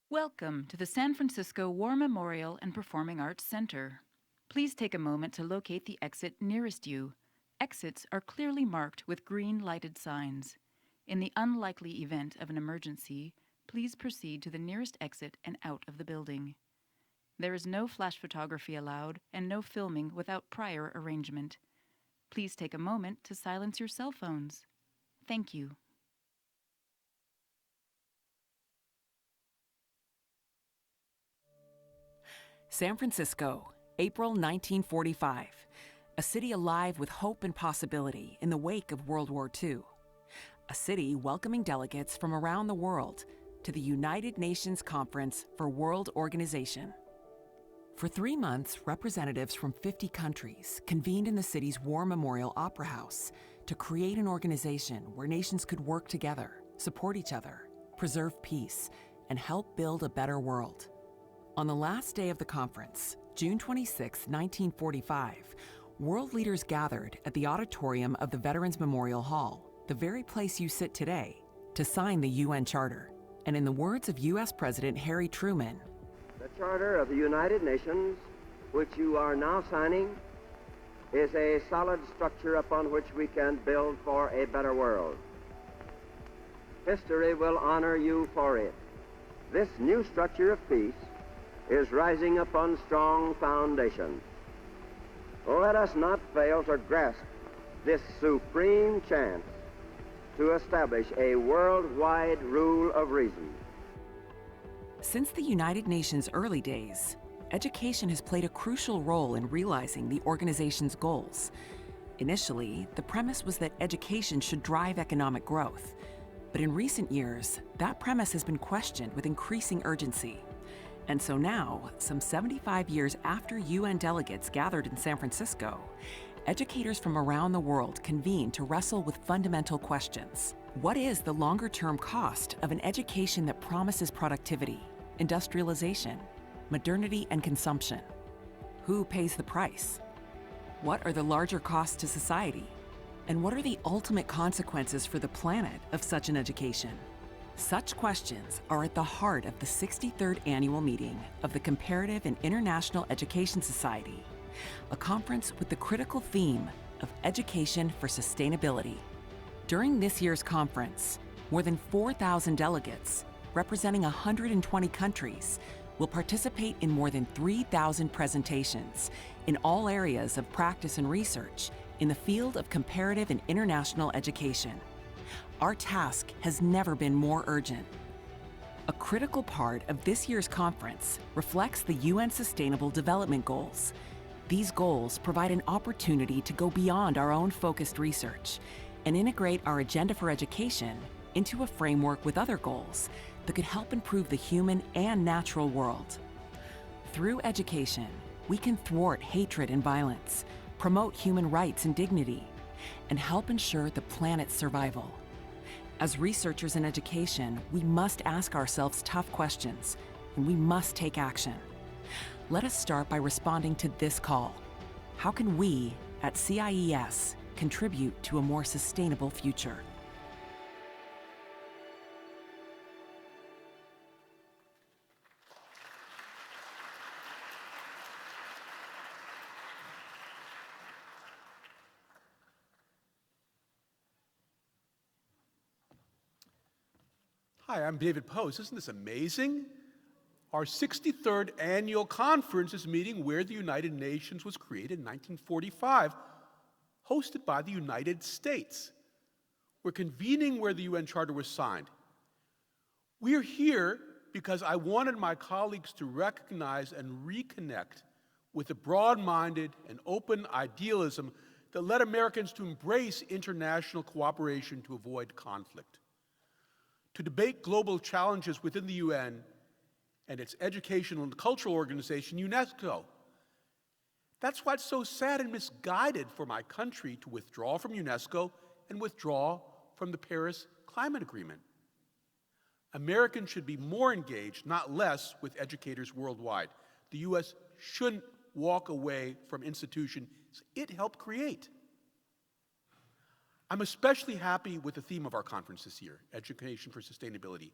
Welcome to the San Francisco War Memorial and Performing Arts Center. Please take a moment to locate the exit nearest you. Exits are clearly marked with green lighted signs. In the unlikely event of an emergency, please proceed to the nearest exit and out of the building. There is no flash photography allowed and no filming without prior arrangement. Please take a moment to silence your cell phones. Thank you. San Francisco, April 1945, a city alive with hope and possibility in the wake of World War II. A city welcoming delegates from around the world to the United Nations Conference for World Organization. For 3 months, representatives from 50 countries convened in the city's War Memorial Opera House to create an organization where nations could work together, support each other, preserve peace, and help build a better world. On the last day of the conference, June 26, 1945, world leaders gathered at the auditorium of the Veterans Memorial Hall, the very place you sit today, to sign the UN Charter. And in the words of U.S. President Harry Truman, "The Charter of the United Nations, which you are now signing, is a solid structure upon which we can build for a better world. History will honor you for it. This new structure of peace is rising upon strong foundations. Let us not fail to grasp this supreme chance to establish a worldwide rule of reason." Since the United Nations' early days, education has played a crucial role in realizing the organization's goals. Initially, the premise was that education should drive economic growth. But in recent years, that premise has been questioned with increasing urgency. And so now, some 75 years after UN delegates gathered in San Francisco, educators from around the world convene to wrestle with fundamental questions. What is the longer-term cost of an education that promises productivity, industrialization, modernity, and consumption? Who pays the price? What are the larger costs to society? And what are the ultimate consequences for the planet of such an education? Such questions are at the heart of the 63rd annual meeting of the Comparative and International Education Society, a conference with the critical theme of education for sustainability. During this year's conference, more than 4,000 delegates, representing 120 countries, will participate in more than 3,000 presentations in all areas of practice and research in the field of comparative and international education. Our task has never been more urgent. A critical part of this year's conference reflects the UN Sustainable Development Goals. These goals provide an opportunity to go beyond our own focused research and integrate our agenda for education into a framework with other goals that could help improve the human and natural world. Through education, we can thwart hatred and violence, promote human rights and dignity, and help ensure the planet's survival. As researchers in education, we must ask ourselves tough questions, and we must take action. Let us start by responding to this call. How can we, at CIES, contribute to a more sustainable future? Hi, I'm David Post. Isn't this amazing? Our 63rd annual conference is meeting where the United Nations was created in 1945, hosted by the United States. We're convening where the UN Charter was signed. We're here because I wanted my colleagues to recognize and reconnect with the broad-minded and open idealism that led Americans to embrace international cooperation to avoid conflict, to debate global challenges within the UN and its educational and cultural organization, UNESCO. That's why it's so sad and misguided for my country to withdraw from UNESCO and withdraw from the Paris Climate Agreement. Americans should be more engaged, not less, with educators worldwide. The U.S. shouldn't walk away from institutions it helped create. I'm especially happy with the theme of our conference this year, Education for Sustainability.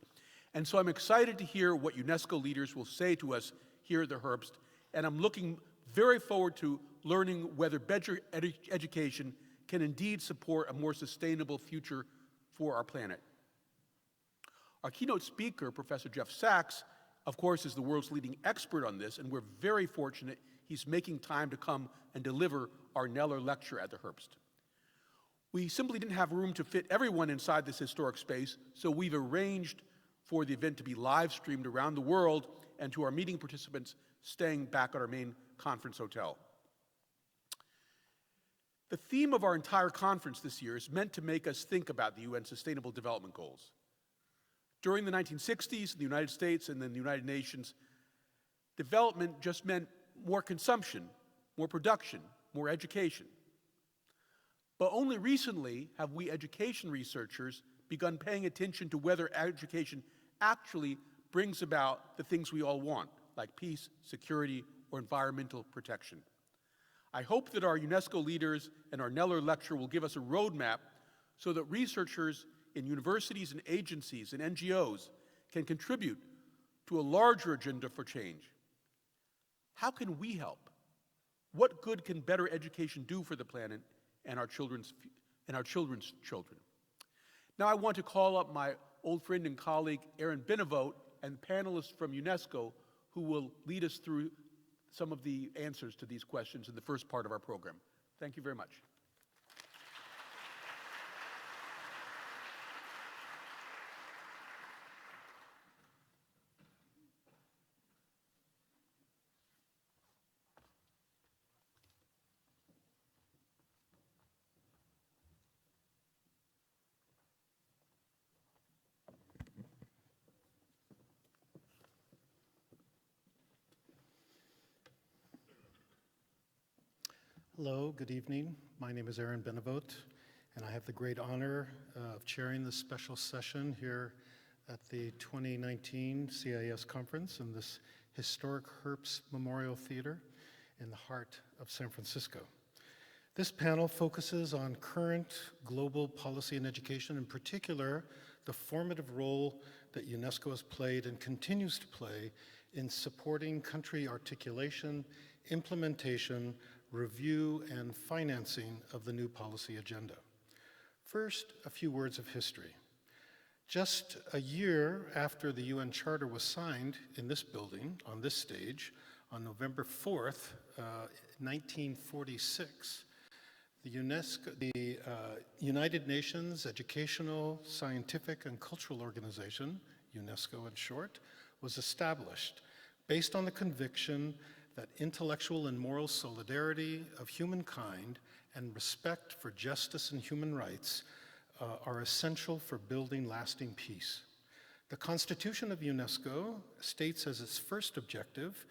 And so I'm excited to hear what UNESCO leaders will say to us here at the Herbst, and I'm looking very forward to learning whether better education can indeed support a more sustainable future for our planet. Our keynote speaker, Professor Jeff Sachs, of course, is the world's leading expert on this, and we're very fortunate he's making time to come and deliver our Kneller lecture at the Herbst. We simply didn't have room to fit everyone inside this historic space, so we've arranged for the event to be live streamed around the world and to our meeting participants staying back at our main conference hotel. The theme of our entire conference this year is meant to make us think about the UN Sustainable Development Goals. During the 1960s in the United States and then the United Nations, development just meant more consumption, more production, more education. But only recently have we education researchers begun paying attention to whether education actually brings about the things we all want, like peace, security, or environmental protection. I hope that our UNESCO leaders and our Kneller lecture will give us a roadmap so that researchers in universities and agencies and NGOs can contribute to a larger agenda for change. How can we help? What good can better education do for the planet and our children's children? Now I want to call up my old friend and colleague, Aaron Benavote, and panelists from UNESCO who will lead us through some of the answers to these questions in the first part of our program. Thank you very much. Hello, good evening. My name is Aaron Benavote, and I have the great honor of chairing this special session here at the 2019 CIES conference in this historic Herbst Memorial Theater in the heart of San Francisco. This panel focuses on current global policy and education, in particular, the formative role that UNESCO has played and continues to play in supporting country articulation, implementation, review, and financing of the new policy agenda. First, a few words of history. Just a year after the UN Charter was signed in this building, on this stage, on November 4th, 1946, the United Nations Educational, Scientific, and Cultural Organization, UNESCO in short, was established based on the conviction that intellectual and moral solidarity of humankind and respect for justice and human rights are essential for building lasting peace. The Constitution of UNESCO states as its first objective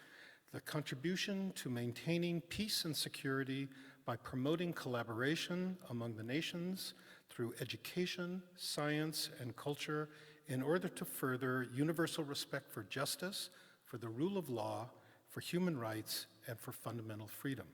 the contribution to maintaining peace and security by promoting collaboration among the nations through education, science, and culture in order to further universal respect for justice, for the rule of law, for human rights, and for fundamental freedom.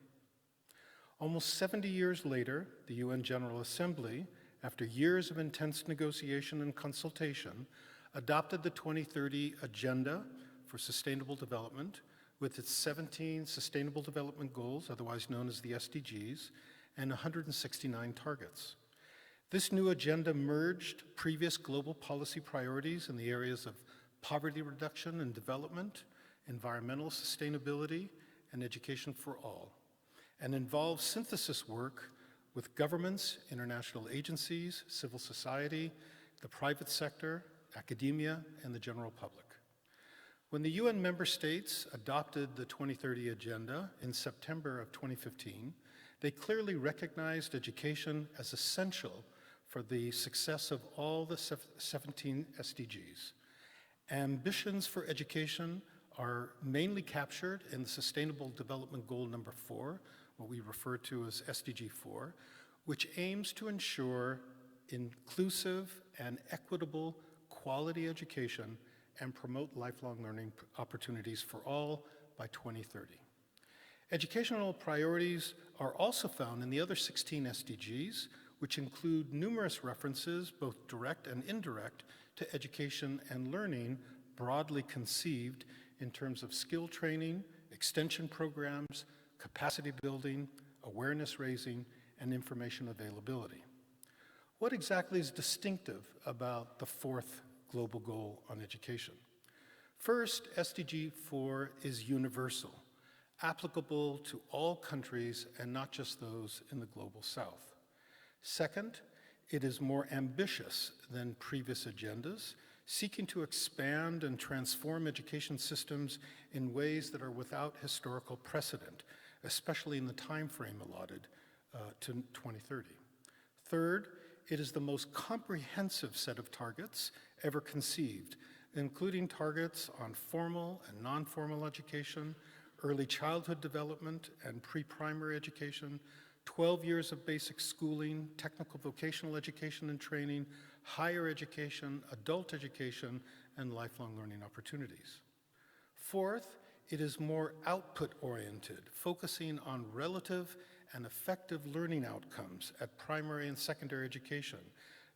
Almost 70 years later, the UN General Assembly, after years of intense negotiation and consultation, adopted the 2030 Agenda for Sustainable Development with its 17 Sustainable Development Goals, otherwise known as the SDGs, and 169 targets. This new agenda merged previous global policy priorities in the areas of poverty reduction and development, environmental sustainability, and education for all, and involves synthesis work with governments, international agencies, civil society, the private sector, academia, and the general public. When the UN member states adopted the 2030 Agenda in September of 2015, they clearly recognized education as essential for the success of all the 17 SDGs. Ambitions for education are mainly captured in the Sustainable Development Goal number 4, what we refer to as SDG 4, which aims to ensure inclusive and equitable quality education and promote lifelong learning opportunities for all by 2030. Educational priorities are also found in the other 16 SDGs, which include numerous references, both direct and indirect, to education and learning, broadly conceived in terms of skill training, extension programs, capacity building, awareness raising, and information availability. What exactly is distinctive about the fourth global goal on education? First, SDG 4 is universal, applicable to all countries and not just those in the global south. Second, it is more ambitious than previous agendas, seeking to expand and transform education systems in ways that are without historical precedent, especially in the time frame allotted to 2030. Third, it is the most comprehensive set of targets ever conceived, including targets on formal and non-formal education, early childhood development and pre-primary education, 12 years of basic schooling, technical vocational education and training, higher education, adult education, and lifelong learning opportunities. Fourth, it is more output-oriented, focusing on relative and effective learning outcomes at primary and secondary education,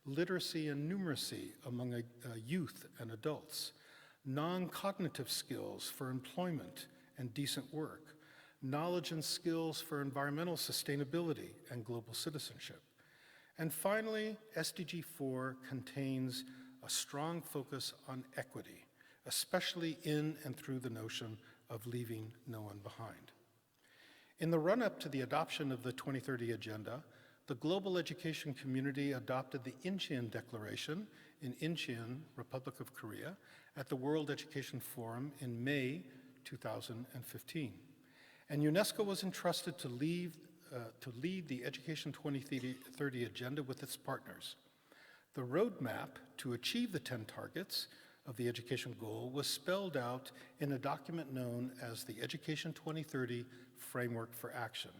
literacy and numeracy among youth and adults, non-cognitive skills for employment and decent work, knowledge and skills for environmental sustainability and global citizenship. And finally, SDG 4 contains a strong focus on equity, especially in and through the notion of leaving no one behind. In the run-up to the adoption of the 2030 Agenda, the global education community adopted the Incheon Declaration in Incheon, Republic of Korea, at the World Education Forum in May 2015. And UNESCO was entrusted to lead the Education 2030 Agenda with its partners. The roadmap to achieve the 10 targets of the education goal was spelled out in a document known as the Education 2030 Framework for Action,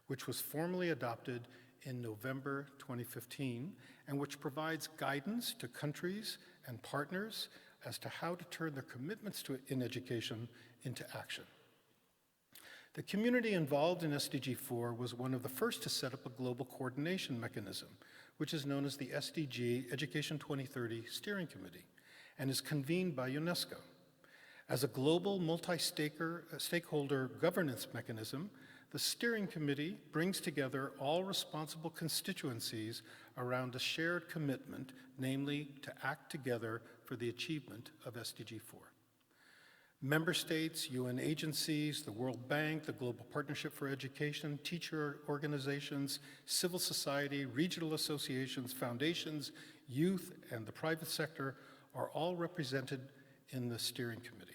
which was formally adopted in November 2015, and which provides guidance to countries and partners as to how to turn their commitments in education into action. The community involved in SDG 4 was one of the first to set up a global coordination mechanism, which is known as the SDG Education 2030 Steering Committee, and is convened by UNESCO. As a global multi-stakeholder governance mechanism, the steering committee brings together all responsible constituencies around a shared commitment, namely to act together for the achievement of SDG 4. Member states, UN agencies, the World Bank, the Global Partnership for Education, teacher organizations, civil society, regional associations, foundations, youth, and the private sector are all represented in the steering committee.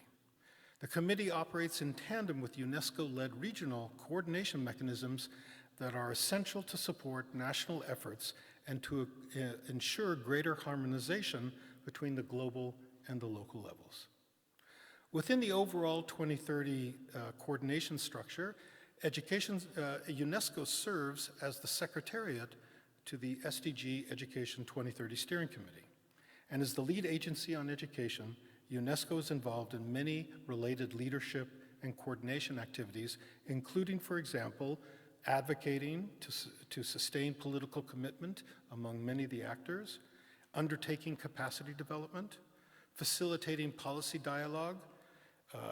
The committee operates in tandem with UNESCO-led regional coordination mechanisms that are essential to support national efforts and to ensure greater harmonization between the global and the local levels. Within the overall 2030 coordination structure, UNESCO serves as the secretariat to the SDG Education 2030 Steering Committee. And as the lead agency on education, UNESCO is involved in many related leadership and coordination activities, including, for example, advocating to sustain political commitment among many of the actors, undertaking capacity development, facilitating policy dialogue,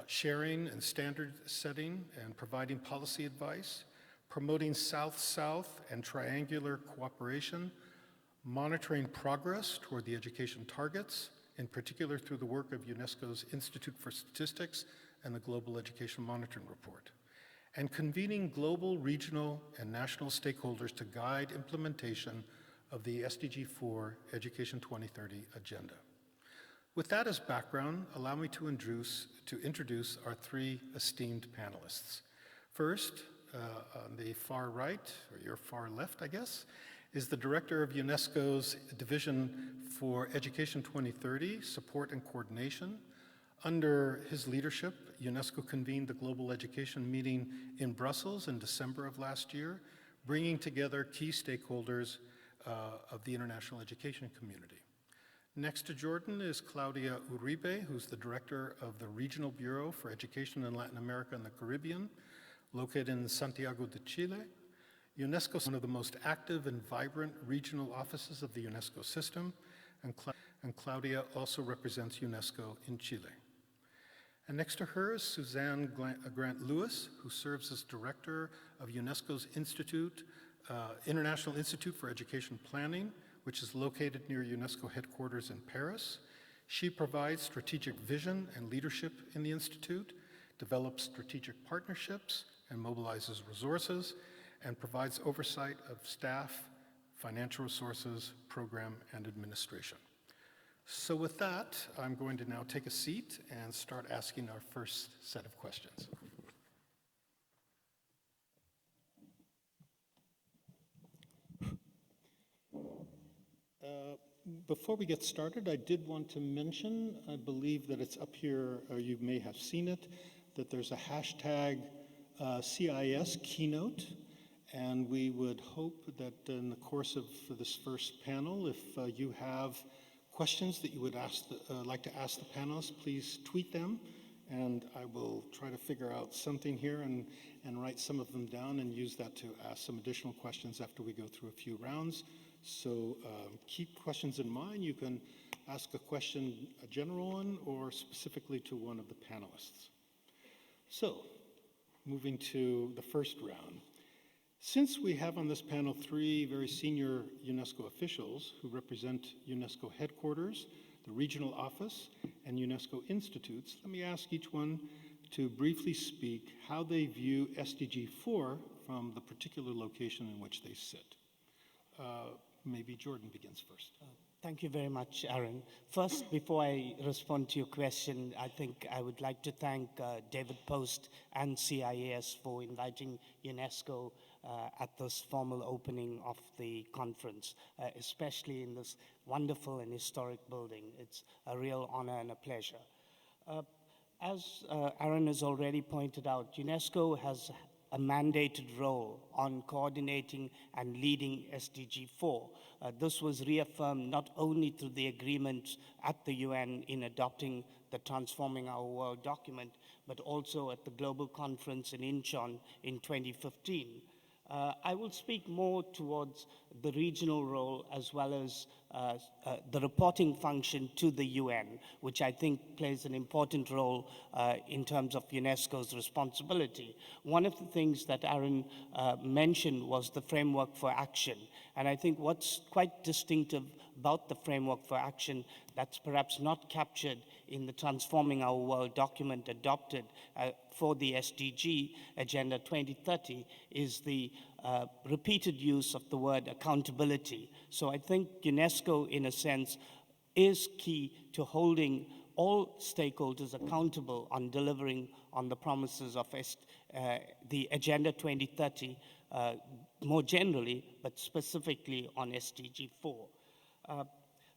sharing and standard setting and providing policy advice, promoting South-South and triangular cooperation, monitoring progress toward the education targets, in particular through the work of UNESCO's Institute for Statistics and the Global Education Monitoring Report, and convening global, regional, and national stakeholders to guide implementation of the SDG 4 Education 2030 Agenda. With that as background, allow me to introduce our three esteemed panelists. First, on the far right, or your far left, I guess, is the Director of UNESCO's Division for Education 2030, Support and Coordination. Under his leadership, UNESCO convened the Global Education Meeting in Brussels in December of last year, bringing together key stakeholders of the international education community. Next to Jordan is Claudia Uribe, who's the Director of the Regional Bureau for Education in Latin America and the Caribbean, located in Santiago de Chile. UNESCO is one of the most active and vibrant regional offices of the UNESCO system, and Claudia also represents UNESCO in Chile. And next to her is Suzanne Grant-Lewis, who serves as director of UNESCO's International Institute for Education Planning, which is located near UNESCO headquarters in Paris. She provides strategic vision and leadership in the Institute, develops strategic partnerships, and mobilizes resources, and provides oversight of staff, financial resources, program, and administration. So with that, I'm going to now take a seat and start asking our first set of questions. Before we get started, I did want to mention, I believe that it's up here, or you may have seen it, that there's a hashtag CIES Keynote, and we would hope that in the course of this first panel, if you have questions that you would like to ask the panelists, please tweet them, and I will try to figure out something here and write some of them down and use that to ask some additional questions after we go through a few rounds. So keep questions in mind. You can ask a question, a general one, or specifically to one of the panelists. So, moving to the first round. Since we have on this panel 3 very senior UNESCO officials who represent UNESCO headquarters, the regional office, and UNESCO institutes, let me ask each one to briefly speak how they view SDG 4 from the particular location in which they sit. Maybe Jordan begins first. Thank you very much, Aaron. First, before I respond to your question, I think I would like to thank David Post and CIES for inviting UNESCO at this formal opening of the conference, especially in this wonderful and historic building. It's a real honor and a pleasure. As Aaron has already pointed out, UNESCO has a mandated role on coordinating and leading SDG 4. This was reaffirmed not only through the agreement at the UN in adopting the Transforming Our World document, but also at the Global Conference in Incheon in 2015. I will speak more towards the regional role as well as the reporting function to the UN, which I think plays an important role in terms of UNESCO's responsibility. One of the things that Aaron mentioned was the framework for action. And I think what's quite distinctive about the framework for action that's perhaps not captured in the Transforming Our World document adopted for the SDG Agenda 2030 is the repeated use of the word accountability. So I think UNESCO, in a sense, is key to holding all stakeholders accountable on delivering on the promises of the Agenda 2030 more generally, but specifically on SDG 4.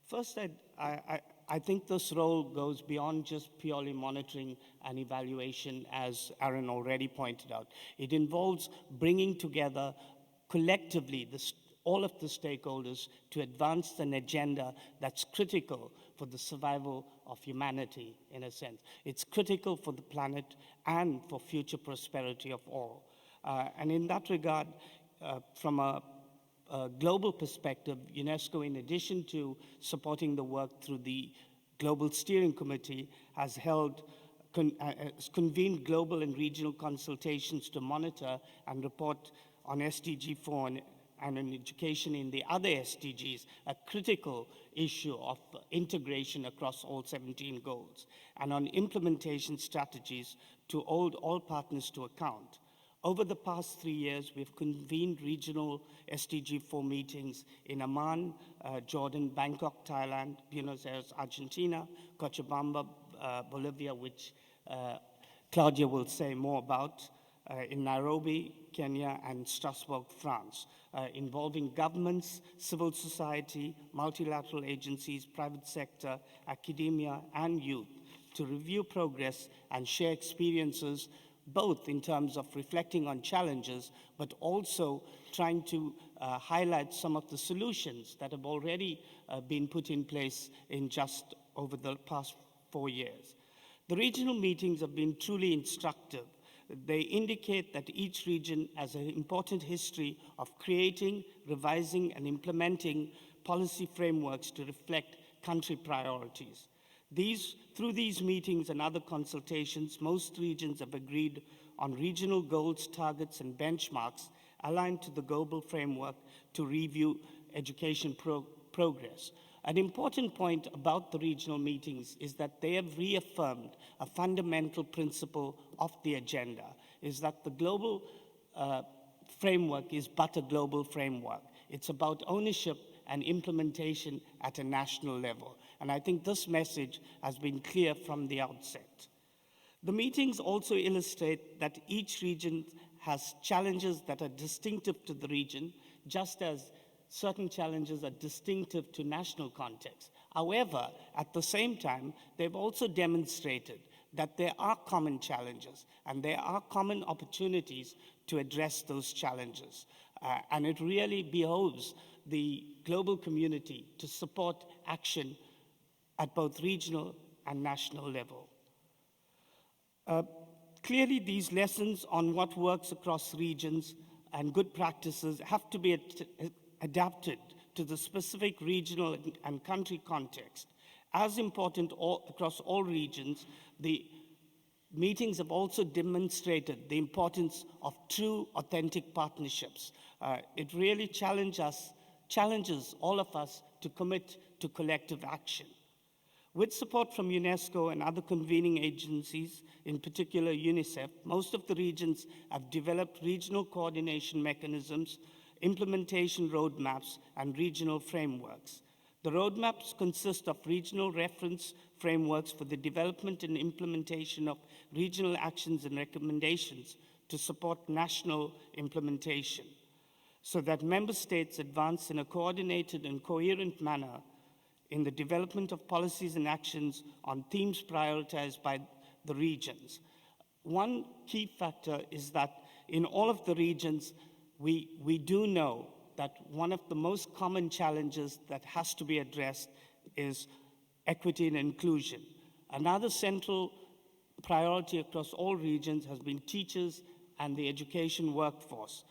First, I think this role goes beyond just purely monitoring and evaluation, as Aaron already pointed out. It involves bringing together collectively all of the stakeholders to advance an agenda that's critical for the survival of humanity, in a sense. It's critical for the planet and for future prosperity of all. And in that regard, from a global perspective, UNESCO, in addition to supporting the work through the Global Steering Committee, has convened global and regional consultations to monitor and report on SDG 4 and on education in the other SDGs, a critical issue of integration across all 17 goals, and on implementation strategies to hold all partners to account. Over the past 3 years, we've convened regional SDG 4 meetings in Amman, Jordan, Bangkok, Thailand, Buenos Aires, Argentina, Cochabamba, Bolivia, which Claudia will say more about, in Nairobi, Kenya, and Strasbourg, France, involving governments, civil society, multilateral agencies, private sector, academia, and youth to review progress and share experiences, both in terms of reflecting on challenges, but also trying to highlight some of the solutions that have already been put in place in just over the past 4 years. The regional meetings have been truly instructive. They indicate that each region has an important history of creating, revising, and implementing policy frameworks to reflect country priorities. Through these meetings and other consultations, most regions have agreed on regional goals, targets, and benchmarks aligned to the global framework to review education progress. An important point about the regional meetings is that they have reaffirmed a fundamental principle of the agenda, is that the global framework is but a global framework. It's about ownership and implementation at a national level. And I think this message has been clear from the outset. The meetings also illustrate that each region has challenges that are distinctive to the region, just as certain challenges are distinctive to national context. However, at the same time, they've also demonstrated that there are common challenges and there are common opportunities to address those challenges. And it really behoves the global community to support action at both regional and national level. Clearly, these lessons on what works across regions and good practices have to be adapted to the specific regional and country context. As important across all regions, the meetings have also demonstrated the importance of true, authentic partnerships. It really challenges all of us to commit to collective action. With support from UNESCO and other convening agencies, in particular UNICEF, most of the regions have developed regional coordination mechanisms, implementation roadmaps, and regional frameworks. The roadmaps consist of regional reference frameworks for the development and implementation of regional actions and recommendations to support national implementation, so that member states advance in a coordinated and coherent manner in the development of policies and actions on themes prioritized by the regions. One key factor is that in all of the regions, we do know that one of the most common challenges that has to be addressed is equity and inclusion. Another central priority across all regions has been teachers and the education workforce,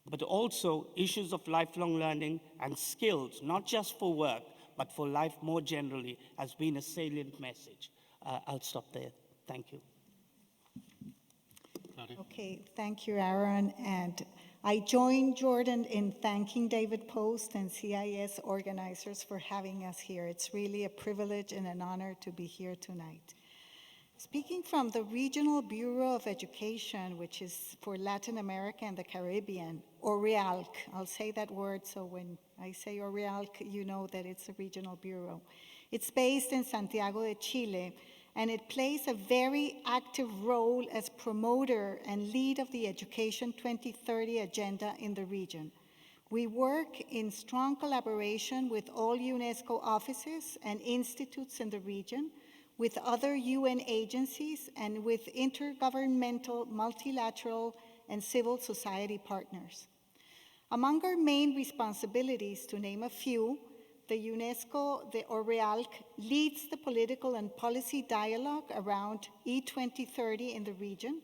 but also issues of lifelong learning and skills, not just for work, but for life more generally, has been a salient message. I'll stop there. Thank you. Okay, thank you, Aaron. And I join Jordan in thanking David Post and CIES organizers for having us here. It's really a privilege and an honor to be here tonight. Speaking from the Regional Bureau of Education, which is for Latin America and the Caribbean, or REALC, I'll say that word so when I say REALC, you know that it's a regional bureau. It's based in Santiago de Chile, and it plays a very active role as promoter and lead of the Education 2030 agenda in the region. We work in strong collaboration with all UNESCO offices and institutes in the region, with other UN agencies, and with intergovernmental, multilateral, and civil society partners. Among our main responsibilities, to name a few, the UNESCO, the REALC, leads the political and policy dialogue around E2030 in the region.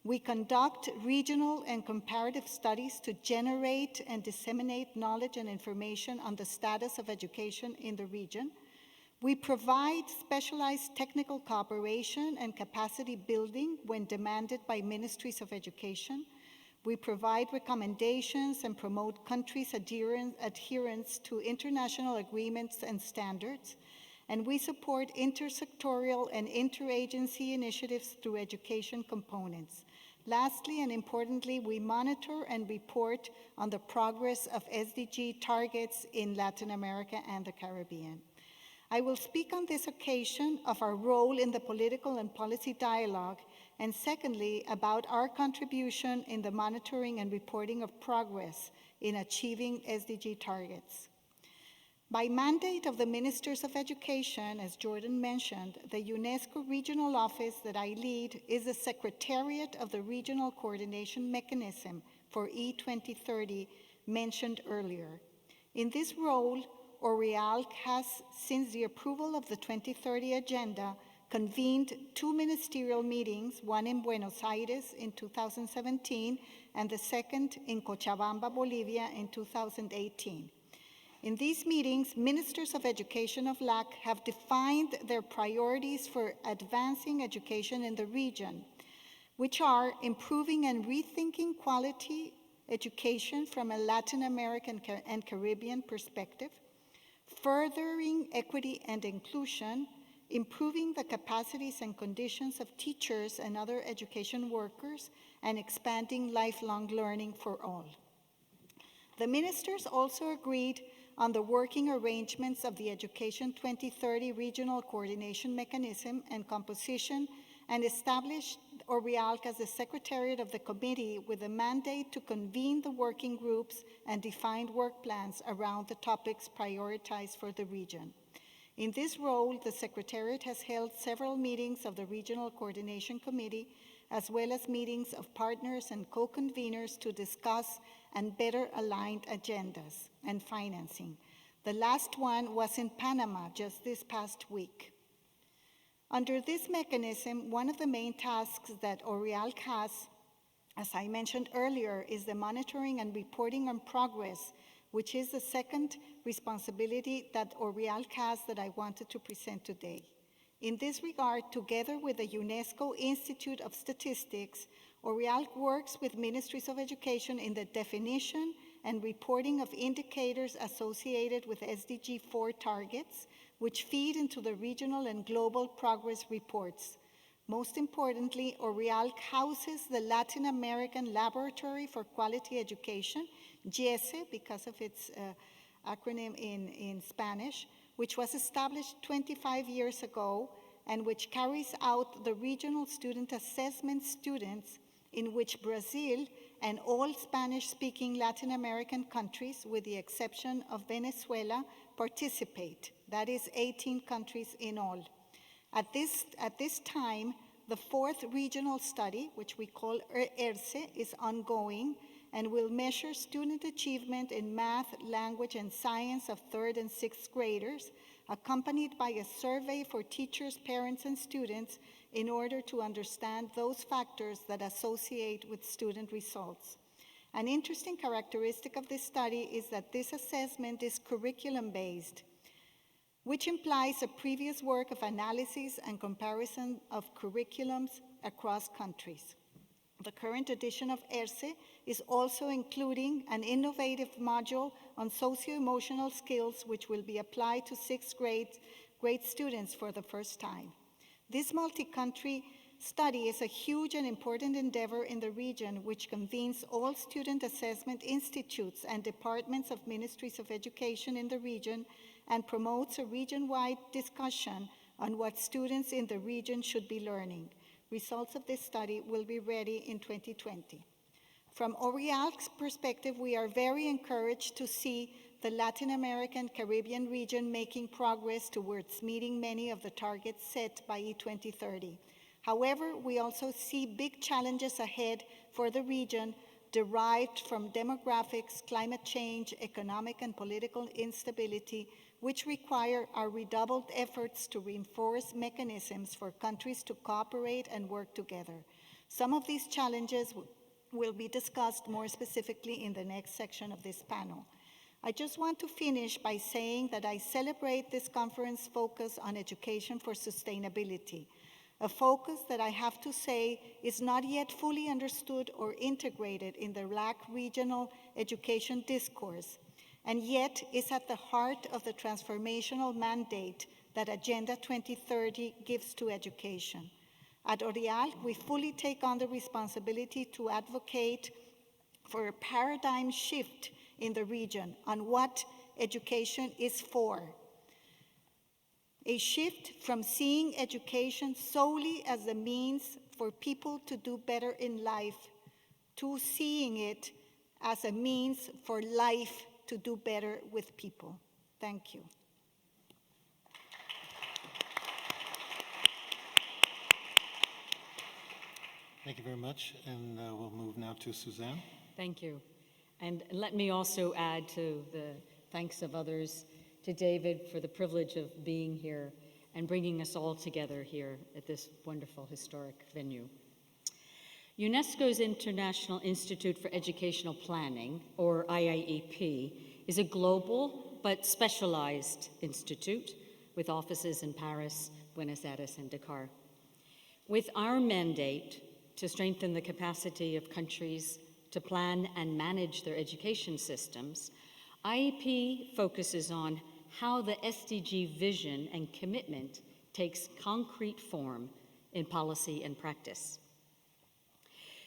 We conduct regional and comparative studies to generate and disseminate knowledge and information on the status of education in the region. We provide specialized technical cooperation and capacity building when demanded by ministries of education. We provide recommendations and promote countries' adherence to international agreements and standards. And we support intersectorial and interagency initiatives through education components. Lastly, and importantly, we monitor and report on the progress of SDG targets in Latin America and the Caribbean. I will speak on this occasion of our role in the political and policy dialogue, and secondly, about our contribution in the monitoring and reporting of progress in achieving SDG targets. By mandate of the Ministers of Education, as Jordan mentioned, the UNESCO regional office that I lead is the secretariat of the regional coordination mechanism for E2030 mentioned earlier. In this role, REALC has, since the approval of the 2030 agenda, convened 2 ministerial meetings, one in Buenos Aires in 2017 and the second in Cochabamba, Bolivia in 2018. In these meetings, ministers of education of LAC have defined their priorities for advancing education in the region, which are improving and rethinking quality education from a Latin American and Caribbean perspective, furthering equity and inclusion, improving the capacities and conditions of teachers and other education workers, and expanding lifelong learning for all. The ministers also agreed on the working arrangements of the Education 2030 Regional Coordination Mechanism and composition, and established ORIALC as the secretariat of the committee with a mandate to convene the working groups and define work plans around the topics prioritized for the region. In this role, the secretariat has held several meetings of the Regional Coordination Committee, as well as meetings of partners and co-conveners to discuss and better aligned agendas and financing. The last one was in Panama just this past week. Under this mechanism, one of the main tasks that ORIALC has, as I mentioned earlier, is the monitoring and reporting on progress, which is the second responsibility that ORIALC has that I wanted to present today. In this regard, together with the UNESCO Institute of Statistics, ORIALC works with ministries of education in the definition and reporting of indicators associated with SDG 4 targets, which feed into the regional and global progress reports. Most importantly, ORIALC houses the Latin American Laboratory for Quality Education, CIES, because of its acronym in Spanish, which was established 25 years ago and which carries out the regional student assessment students in which Brazil and all Spanish-speaking Latin American countries, with the exception of Venezuela, participate. That is 18 countries in all. At this time, the fourth regional study, which we call ERCE, is ongoing and will measure student achievement in math, language, and science of third and sixth graders, accompanied by a survey for teachers, parents, and students in order to understand those factors that associate with student results. An interesting characteristic of this study is that this assessment is curriculum-based, which implies a previous work of analysis and comparison of curriculums across countries. The current edition of ERCE is also including an innovative module on socio-emotional skills, which will be applied to sixth grade students for the first time. This multi-country study is a huge and important endeavor in the region, which convenes all student assessment institutes and departments of ministries of education in the region and promotes a region-wide discussion on what students in the region should be learning. Results of this study will be ready in 2020. From ORIALC's perspective, we are very encouraged to see the Latin American Caribbean region making progress towards meeting many of the targets set by E2030. However, we also see big challenges ahead for the region derived from demographics, climate change, economic and political instability, which require our redoubled efforts to reinforce mechanisms for countries to cooperate and work together. Some of these challenges will be discussed more specifically in the next section of this panel. I just want to finish by saying that I celebrate this conference focus on education for sustainability, a focus that I have to say is not yet fully understood or integrated in the LAC regional education discourse, and yet is at the heart of the transformational mandate that Agenda 2030 gives to education. At ORIALC, we fully take on the responsibility to advocate for a paradigm shift in the region on what education is for. A shift from seeing education solely as a means for people to do better in life to seeing it as a means for life to do better with people. Thank you. Thank you very much, and we'll move now to Suzanne. Thank you. And let me also add to the thanks of others to David for the privilege of being here and bringing us all together here at this wonderful historic venue. UNESCO's International Institute for Educational Planning, or IIEP, is a global but specialized institute with offices in Paris, Buenos Aires, and Dakar. With our mandate to strengthen the capacity of countries to plan and manage their education systems, IEP focuses on how the SDG vision and commitment takes concrete form in policy and practice.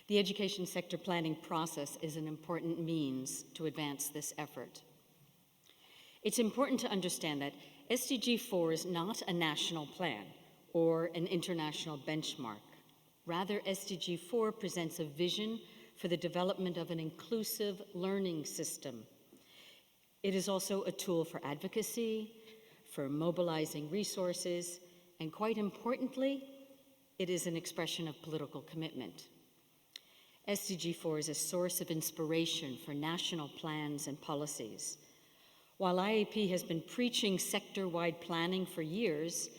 The education sector planning process is an important means to advance this effort. It's important to understand that SDG 4 is not a national plan or an international benchmark. Rather, SDG 4 presents a vision for the development of an inclusive learning system. It is also a tool for advocacy, for mobilizing resources, and quite importantly, it is an expression of political commitment. SDG 4 is a source of inspiration for national plans and policies. While IEP has been preaching sector-wide planning for years,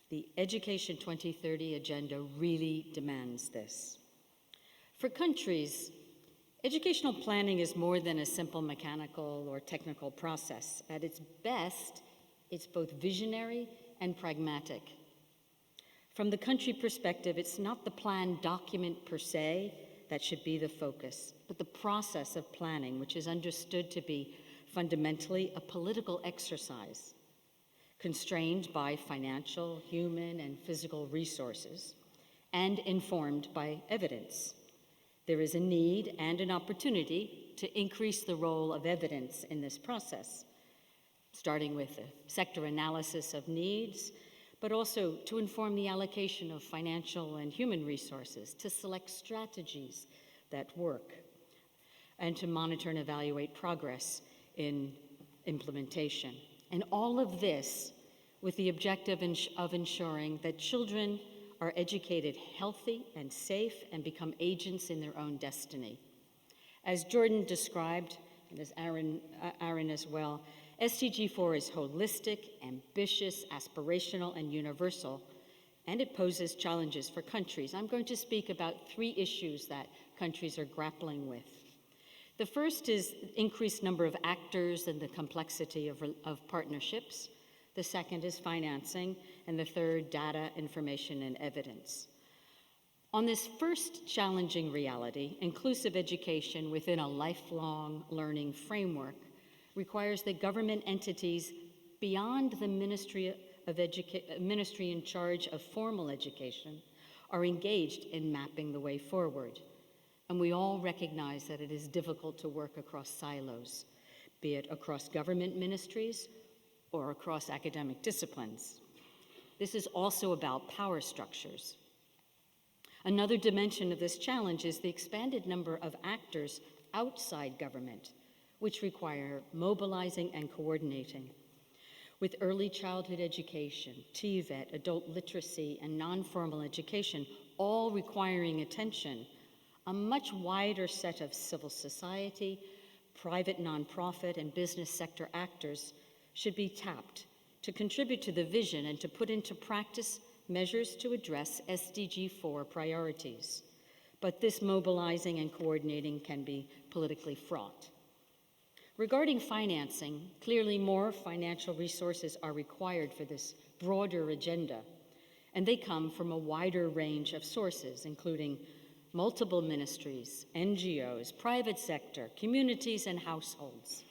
the Education 2030 agenda really demands this. For countries, educational planning is more than a simple mechanical or technical process. At its best, it's both visionary and pragmatic. From the country perspective, it's not the plan document per se that should be the focus, but the process of planning, which is understood to be fundamentally a political exercise, constrained by financial, human, and physical resources, and informed by evidence. There is a need and an opportunity to increase the role of evidence in this process, starting with a sector analysis of needs, but also to inform the allocation of financial and human resources, to select strategies that work, and to monitor and evaluate progress in implementation. And all of this with the objective of ensuring that children are educated healthy and safe and become agents in their own destiny. As Jordan described, and as Aaron as well, SDG 4 is holistic, ambitious, aspirational, and universal, and it poses challenges for countries. I'm going to speak about 3 issues that countries are grappling with. The first is increased number of actors and the complexity of partnerships. The second is financing, and the third, data, information, and evidence. On this first challenging reality, inclusive education within a lifelong learning framework requires that government entities beyond the ministry in charge of formal education are engaged in mapping the way forward. And we all recognize that it is difficult to work across silos, be it across government ministries or across academic disciplines. This is also about power structures. Another dimension of this challenge is the expanded number of actors outside government, which require mobilizing and coordinating. With early childhood education, TVET, adult literacy, and non-formal education all requiring attention, a much wider set of civil society, private nonprofit, and business sector actors should be tapped to contribute to the vision and to put into practice measures to address SDG 4 priorities. But this mobilizing and coordinating can be politically fraught. Regarding financing, clearly more financial resources are required for this broader agenda, and they come from a wider range of sources, including multiple ministries, NGOs, private sector, communities, and households.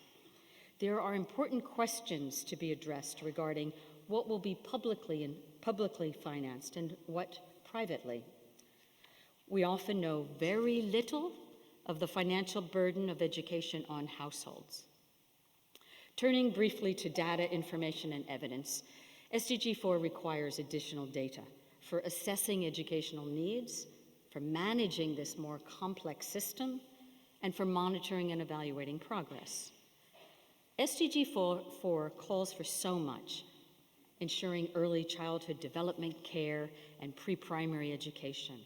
There are important questions to be addressed regarding what will be publicly financed and what privately. We often know very little of the financial burden of education on households. Turning briefly to data, information, and evidence, SDG 4 requires additional data for assessing educational needs, for managing this more complex system, and for monitoring and evaluating progress. SDG 4 calls for so much: ensuring early childhood development, care, and pre-primary education,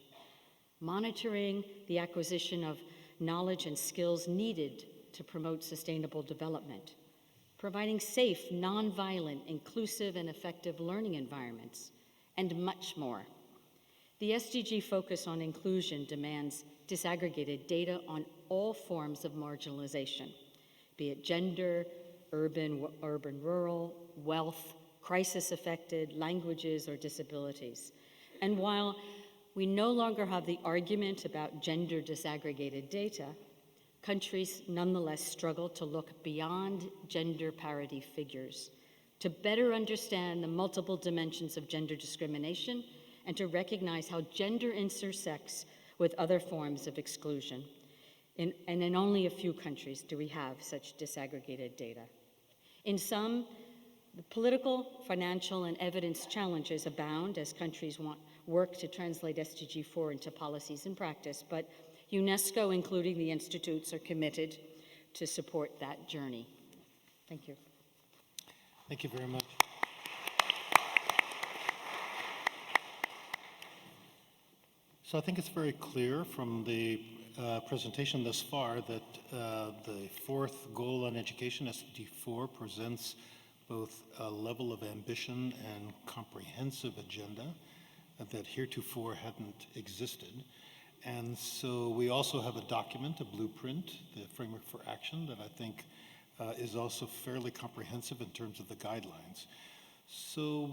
monitoring the acquisition of knowledge and skills needed to promote sustainable development, providing safe, nonviolent, inclusive, and effective learning environments, and much more. The SDG focus on inclusion demands disaggregated data on all forms of marginalization, be it gender, urban-rural, wealth, crisis-affected, languages, or disabilities. And while we no longer have the argument about gender disaggregated data, countries nonetheless struggle to look beyond gender parity figures, to better understand the multiple dimensions of gender discrimination, and to recognize how gender intersects with other forms of exclusion. And in only a few countries do we have such disaggregated data. In some, the political, financial, and evidence challenges abound as countries work to translate SDG 4 into policies and practice, but UNESCO, including the institutes, are committed to support that journey. Thank you. Thank you very much. So I think it's very clear from the presentation thus far that the fourth goal on education, SDG 4, presents both a level of ambition and comprehensive agenda that heretofore hadn't existed. And so we also have a document, a blueprint, the framework for action, that I think is also fairly comprehensive in terms of the guidelines. So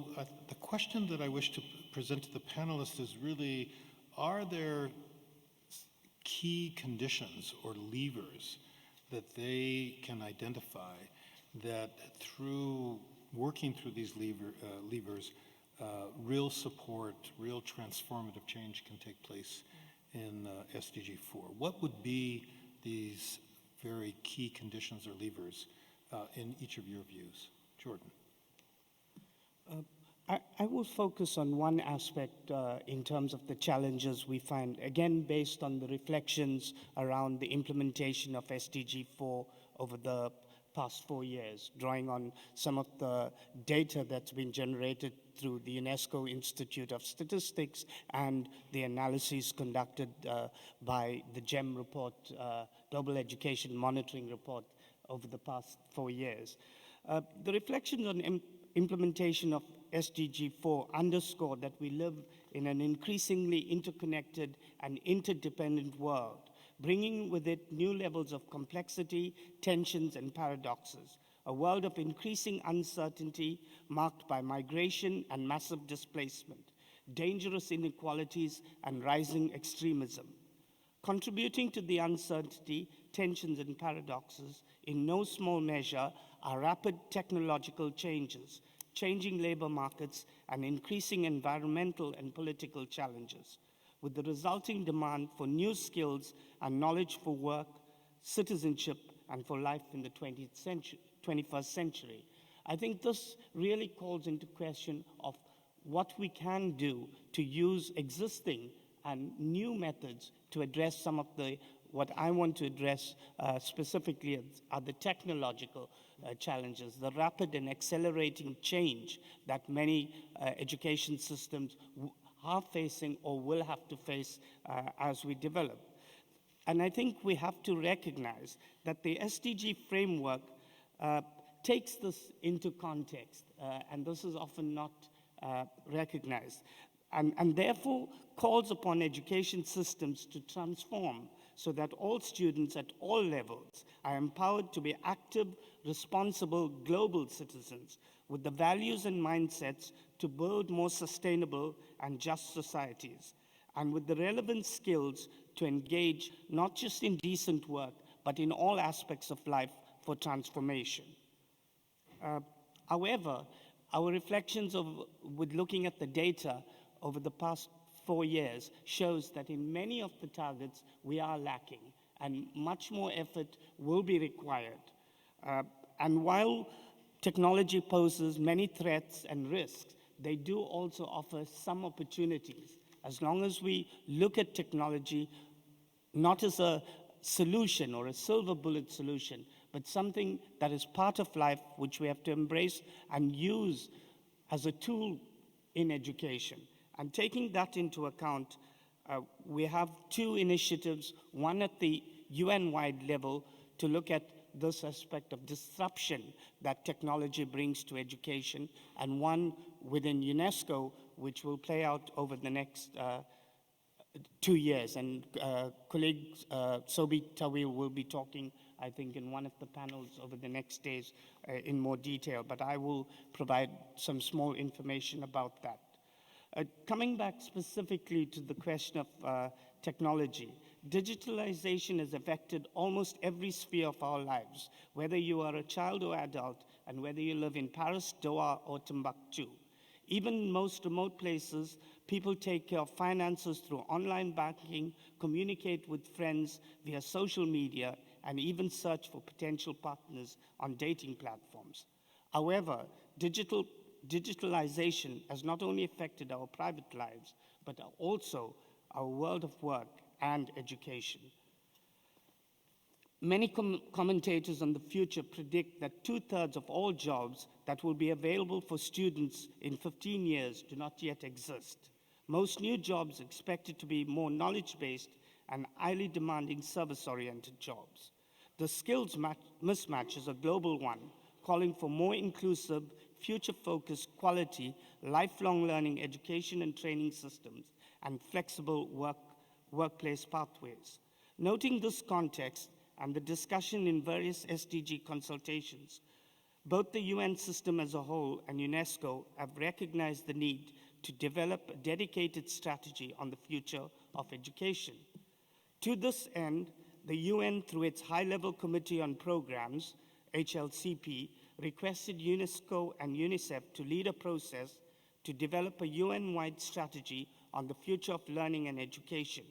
the question that I wish to present to the panelists is really, are there key conditions or levers that they can identify that through working through these levers, real support, real transformative change can take place in SDG 4? What would be these very key conditions or levers in each of your views? Jordan. I will focus on one aspect in terms of the challenges we find, again, based on the reflections around the implementation of SDG 4 over the past 4 years, drawing on some of the data that's been generated through the UNESCO Institute of Statistics and the analyses conducted by the GEM report, Global Education Monitoring Report, over the past 4 years. The reflections on implementation of SDG 4 underscore that we live in an increasingly interconnected and interdependent world, bringing with it new levels of complexity, tensions, and paradoxes. A world of increasing uncertainty marked by migration and massive displacement, dangerous inequalities, and rising extremism. Contributing to the uncertainty, tensions, and paradoxes, in no small measure, are rapid technological changes, changing labor markets, and increasing environmental and political challenges, with the resulting demand for new skills and knowledge for work, citizenship, and for life in the 21st century. I think this really calls into question of what we can do to use existing and new methods to address some of what I want to address specifically are the technological challenges, the rapid and accelerating change that many education systems are facing or will have to face as we develop. And I think we have to recognize that the SDG framework takes this into context, and this is often not recognized, and therefore calls upon education systems to transform so that all students at all levels are empowered to be active, responsible global citizens with the values and mindsets to build more sustainable and just societies, and with the relevant skills to engage not just in decent work, but in all aspects of life for transformation. However, our reflections with looking at the data over the past 4 years shows that in many of the targets we are lacking, and much more effort will be required. And while technology poses many threats and risks, they do also offer some opportunities, as long as we look at technology not as a solution or a silver bullet solution, but something that is part of life which we have to embrace and use as a tool in education. And taking that into account, we have 2 initiatives, one at the UN-wide level to look at this aspect of disruption that technology brings to education, and one within UNESCO, which will play out over the next 2 years. And colleague Sobi Tawil will be talking, I think, in one of the panels over the next days in more detail, but I will provide some small information about that. Coming back specifically to the question of technology, digitalization has affected almost every sphere of our lives, whether you are a child or adult, and whether you live in Paris, Doha, or Timbuktu. Even in most remote places, people take care of finances through online banking, communicate with friends via social media, and even search for potential partners on dating platforms. However, digitalization has not only affected our private lives, but also our world of work and education. Many commentators on the future predict that 2/3 of all jobs that will be available for students in 15 years do not yet exist. Most new jobs are expected to be more knowledge-based and highly demanding service-oriented jobs. The skills mismatch is a global one, calling for more inclusive, future-focused, quality, lifelong learning education and training systems, and flexible workplace pathways. Noting this context and the discussion in various SDG consultations, both the UN system as a whole and UNESCO have recognized the need to develop a dedicated strategy on the future of education. To this end, the UN, through its High-Level Committee on Programs, HLCP, requested UNESCO and UNICEF to lead a process to develop a UN-wide strategy on the future of learning and education,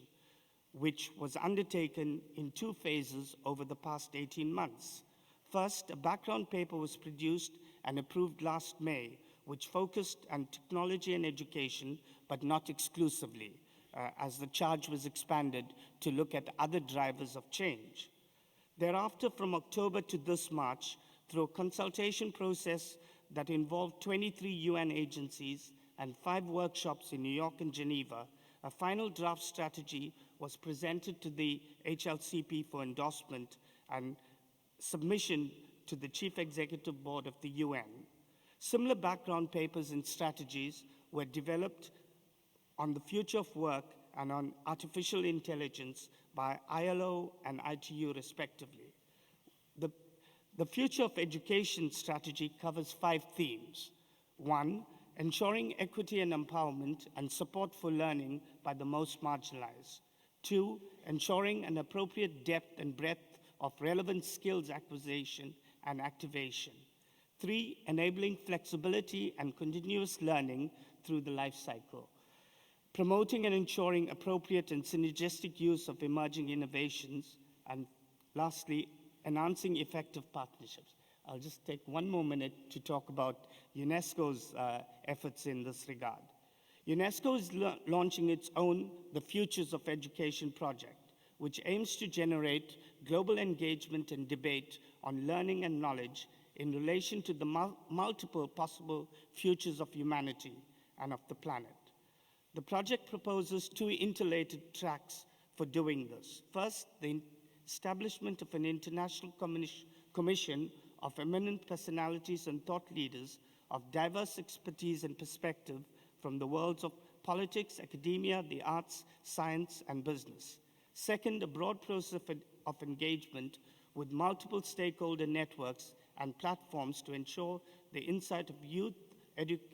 which was undertaken in 2 phases over the past 18 months. First, a background paper was produced and approved last May, which focused on technology and education, but not exclusively, as the charge was expanded to look at other drivers of change. Thereafter, from October to this March, through a consultation process that involved 23 UN agencies and 5 workshops in New York and Geneva, a final draft strategy was presented to the HLCP for endorsement and submission to the Chief Executive Board of the UN. Similar background papers and strategies were developed on the future of work and on artificial intelligence by ILO and ITU respectively. The future of education strategy covers 5 themes. 1, ensuring equity and empowerment and support for learning by the most marginalized. 2, ensuring an appropriate depth and breadth of relevant skills acquisition and activation. 3, enabling flexibility and continuous learning through the life cycle. Promoting and ensuring appropriate and synergistic use of emerging innovations. And lastly, enhancing effective partnerships. I'll just take 1 more minute to talk about UNESCO's efforts in this regard. UNESCO is launching its own The Futures of Education project, which aims to generate global engagement and debate on learning and knowledge in relation to the multiple possible futures of humanity and of the planet. The project proposes 2 interrelated tracks for doing this. First, the establishment of an international commission of eminent personalities and thought leaders of diverse expertise and perspective from the worlds of politics, academia, the arts, science, and business. Second, a broad process of engagement with multiple stakeholder networks and platforms to ensure the insight of youth,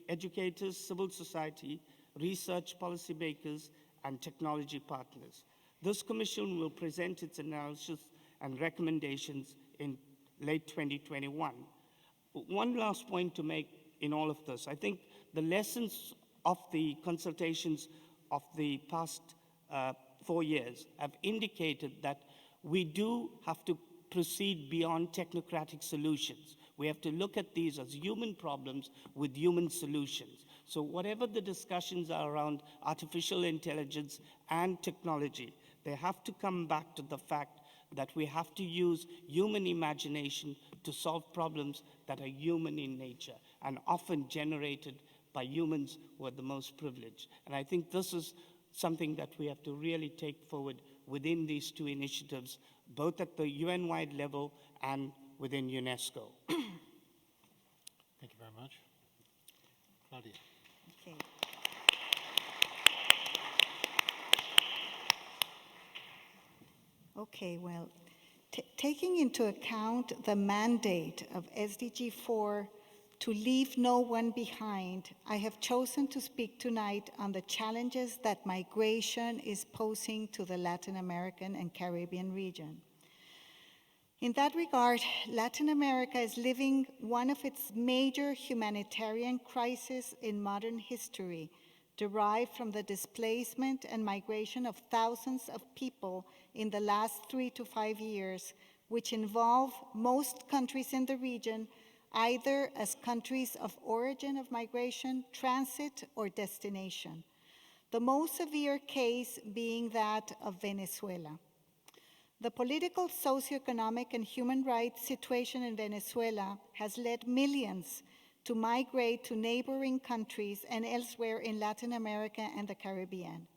educators, civil society, research policymakers, and technology partners. This commission will present its analysis and recommendations in late 2021. One last point to make in all of this. I think the lessons of the consultations of the past 4 years have indicated that we do have to proceed beyond technocratic solutions. We have to look at these as human problems with human solutions. So whatever the discussions are around artificial intelligence and technology, they have to come back to the fact that we have to use human imagination to solve problems that are human in nature and often generated by humans who are the most privileged. And I think this is something that we have to really take forward within these 2 initiatives, both at the UN-wide level and within UNESCO. Thank you very much. Claudia. Okay. Okay, well, taking into account the mandate of SDG 4 to leave no one behind, I have chosen to speak tonight on the challenges that migration is posing to the Latin American and Caribbean region. In that regard, Latin America is living one of its major humanitarian crises in modern history, derived from the displacement and migration of thousands of people in the last 3 to 5 years, which involve most countries in the region either as countries of origin of migration, transit, or destination. The most severe case being that of Venezuela. The political, socioeconomic, and human rights situation in Venezuela has led millions to migrate to neighboring countries and elsewhere in Latin America and the Caribbean.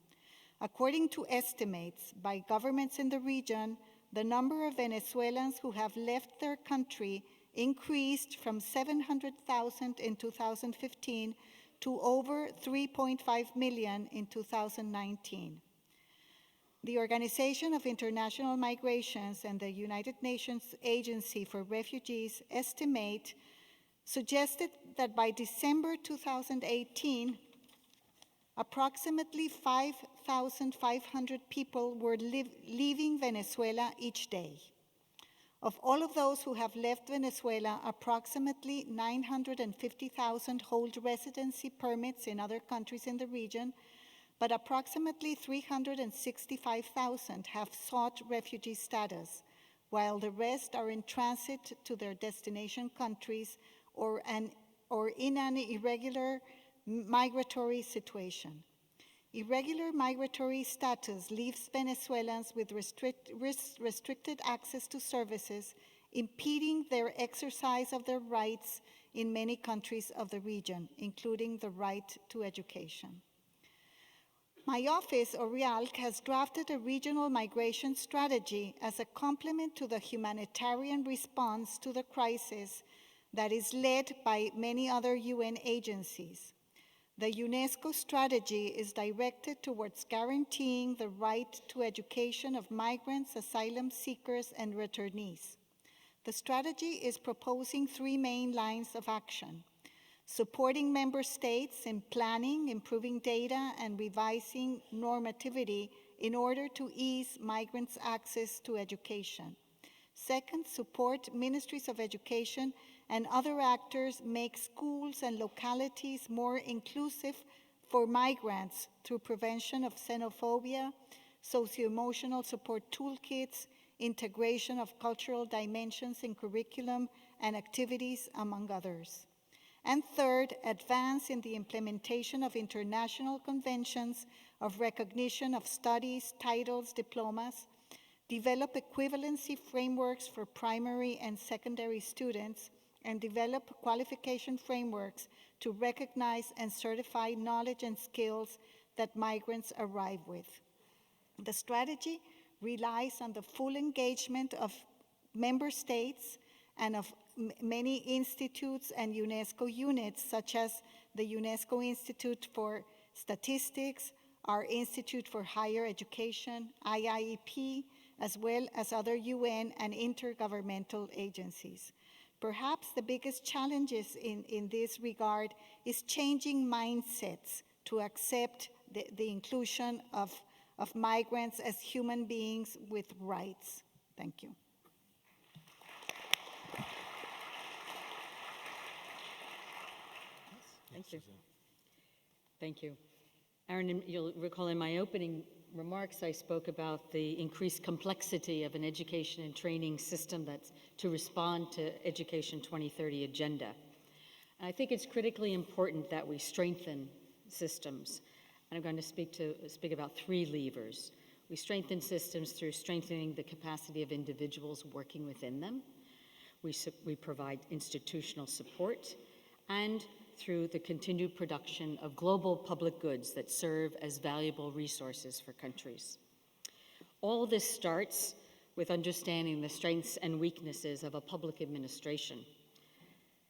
According to estimates by governments in the region, the number of Venezuelans who have left their country increased from 700,000 in 2015 to over 3.5 million in 2019. The Organization of International Migrations and the United Nations Agency for Refugees suggested that by December 2018, approximately 5,500 people were leaving Venezuela each day. Of all of those who have left Venezuela, approximately 950,000 hold residency permits in other countries in the region, but approximately 365,000 have sought refugee status, while the rest are in transit to their destination countries or in an irregular migratory situation. Irregular migratory status leaves Venezuelans with restricted access to services, impeding their exercise of their rights in many countries of the region, including the right to education. My office, ORIALC, has drafted a regional migration strategy as a complement to the humanitarian response to the crisis that is led by many other UN agencies. The UNESCO strategy is directed towards guaranteeing the right to education of migrants, asylum seekers, and returnees. The strategy is proposing 3 main lines of action: supporting member states in planning, improving data, and revising normativity in order to ease migrants' access to education. Second, support ministries of education and other actors make schools and localities more inclusive for migrants through prevention of xenophobia, socio-emotional support toolkits, integration of cultural dimensions in curriculum and activities, among others. And third, advance in the implementation of international conventions of recognition of studies, titles, diplomas, develop equivalency frameworks for primary and secondary students, and develop qualification frameworks to recognize and certify knowledge and skills that migrants arrive with. The strategy relies on the full engagement of member states and of many institutes and UNESCO units, such as the UNESCO Institute for Statistics, our Institute for Higher Education, IIEP, as well as other UN and intergovernmental agencies. Perhaps the biggest challenges in this regard is changing mindsets to accept the inclusion of migrants as human beings with rights. Thank you. Thank you. Thank you. Aaron, you'll recall in my opening remarks, I spoke about the increased complexity of an education and training system that's to respond to Education 2030 agenda. And I think it's critically important that we strengthen systems. And I'm going to speak about 3 levers. We strengthen systems through strengthening the capacity of individuals working within them. We provide institutional support, and through the continued production of global public goods that serve as valuable resources for countries. All this starts with understanding the strengths and weaknesses of a public administration.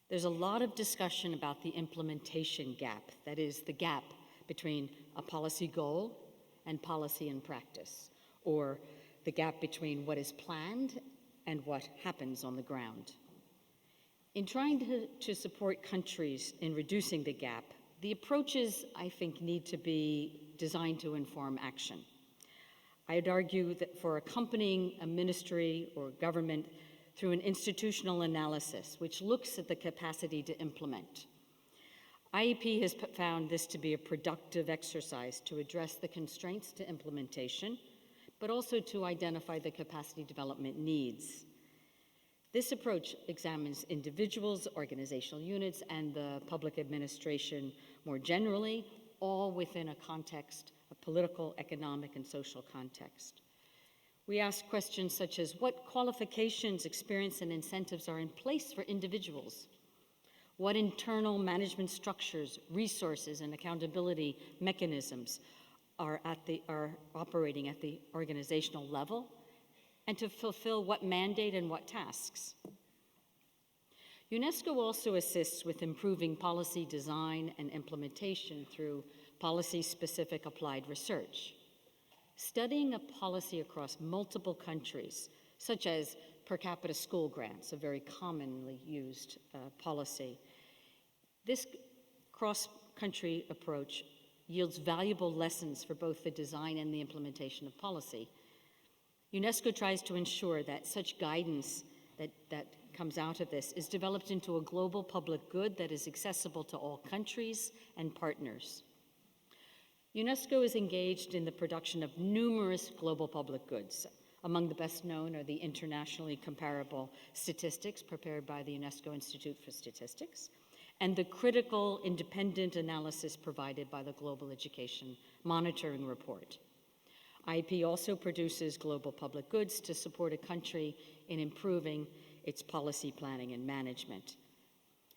There's a lot of discussion about the implementation gap, that is, the gap between a policy goal and policy in practice, or the gap between what is planned and what happens on the ground. In trying to support countries in reducing the gap, the approaches, I think, need to be designed to inform action. I'd argue that for accompanying a ministry or government through an institutional analysis which looks at the capacity to implement. IEP has found this to be a productive exercise to address the constraints to implementation, but also to identify the capacity development needs. This approach examines individuals, organizational units, and the public administration more generally, all within a context, a political, economic, and social context. We ask questions such as what qualifications, experience, and incentives are in place for individuals? What internal management structures, resources, and accountability mechanisms are operating at the organizational level? And to fulfill what mandate and what tasks? UNESCO also assists with improving policy design and implementation through policy-specific applied research. Studying a policy across multiple countries, such as per capita school grants, a very commonly used policy. This cross-country approach yields valuable lessons for both the design and the implementation of policy. UNESCO tries to ensure that such guidance that comes out of this is developed into a global public good that is accessible to all countries and partners. UNESCO is engaged in the production of numerous global public goods. Among the best known are the internationally comparable statistics prepared by the UNESCO Institute for Statistics and the critical independent analysis provided by the Global Education Monitoring Report. IEP also produces global public goods to support a country in improving its policy planning and management.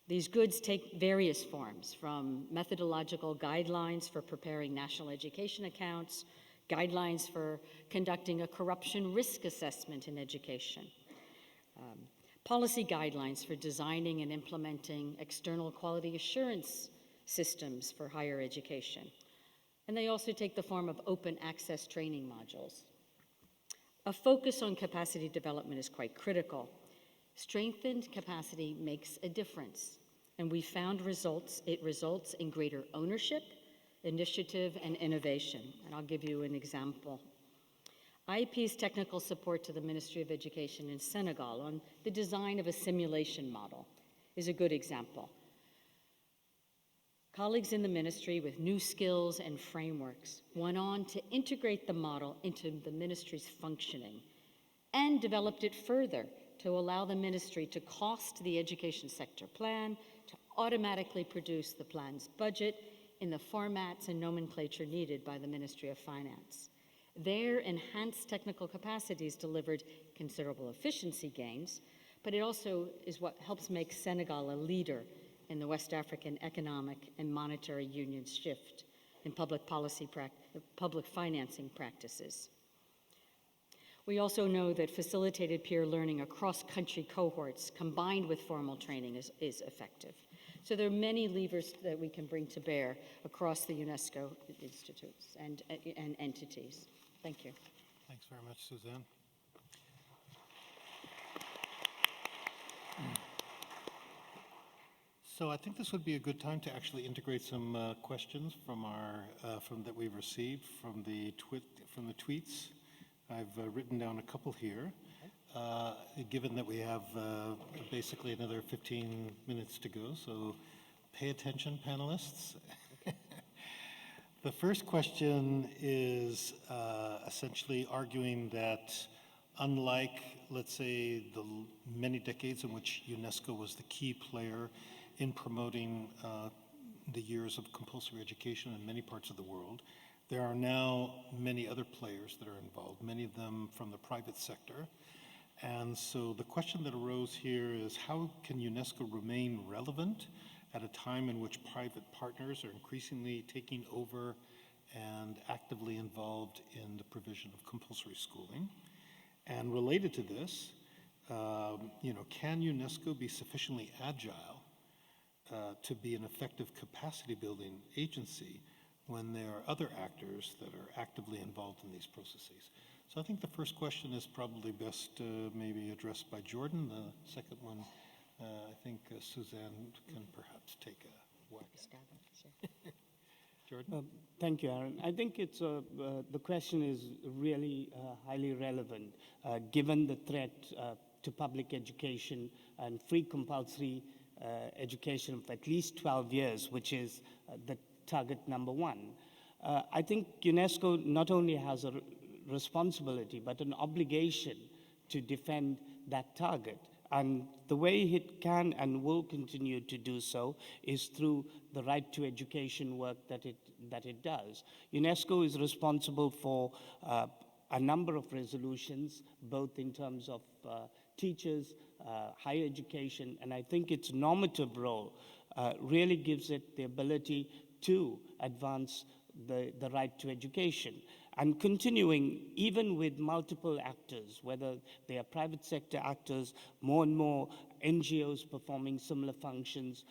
These goods take various forms, from methodological guidelines for preparing national education accounts, guidelines for conducting a corruption risk assessment in education, policy guidelines for designing and implementing external quality assurance systems for higher education. And they also take the form of open access training modules. A focus on capacity development is quite critical. Strengthened capacity makes a difference, and we found it results in greater ownership, initiative, and innovation. And I'll give you an example. IEP's technical support to the Ministry of Education in Senegal on the design of a simulation model is a good example. Colleagues in the ministry with new skills and frameworks went on to integrate the model into the ministry's functioning and developed it further to allow the ministry to cost the education sector plan, to automatically produce the plan's budget in the formats and nomenclature needed by the Ministry of Finance. Their enhanced technical capacities delivered considerable efficiency gains, but it also is what helps make Senegal a leader in the West African Economic and Monetary Union's shift in public financing practices. We also know that facilitated peer learning across country cohorts combined with formal training is effective. So there are many levers that we can bring to bear across the UNESCO institutes and entities. Thank you. Thanks very much, Suzanne. So I think this would be a good time to actually integrate some questions from that we've received from the tweets. I've written down a couple here. Given that we have basically another 15 minutes to go, so pay attention, panelists. The first question is essentially arguing that unlike, let's say, the many decades in which UNESCO was the key player in promoting the years of compulsory education in many parts of the world, there are now many other players that are involved, many of them from the private sector. And so the question that arose here is, how can UNESCO remain relevant at a time in which private partners are increasingly taking over and actively involved in the provision of compulsory schooling? And related to this, can UNESCO be sufficiently agile to be an effective capacity building agency when there are other actors that are actively involved in these processes? So I think the first question is probably best maybe addressed by Jordan. The second one, I think Suzanne can perhaps take a whack at. Jordan? Thank you, Aaron. I think it's the question is really highly relevant given the threat to public education and free compulsory education of at least 12 years, which is the target number one. I think UNESCO not only has a responsibility, but an obligation to defend that target. And the way it can and will continue to do so is through the right to education work that it does. UNESCO is responsible for a number of resolutions, both in terms of teachers, higher education, and I think its normative role really gives it the ability to advance the right to education. And continuing, even with multiple actors, whether they are private sector actors, more and more NGOs performing similar functions,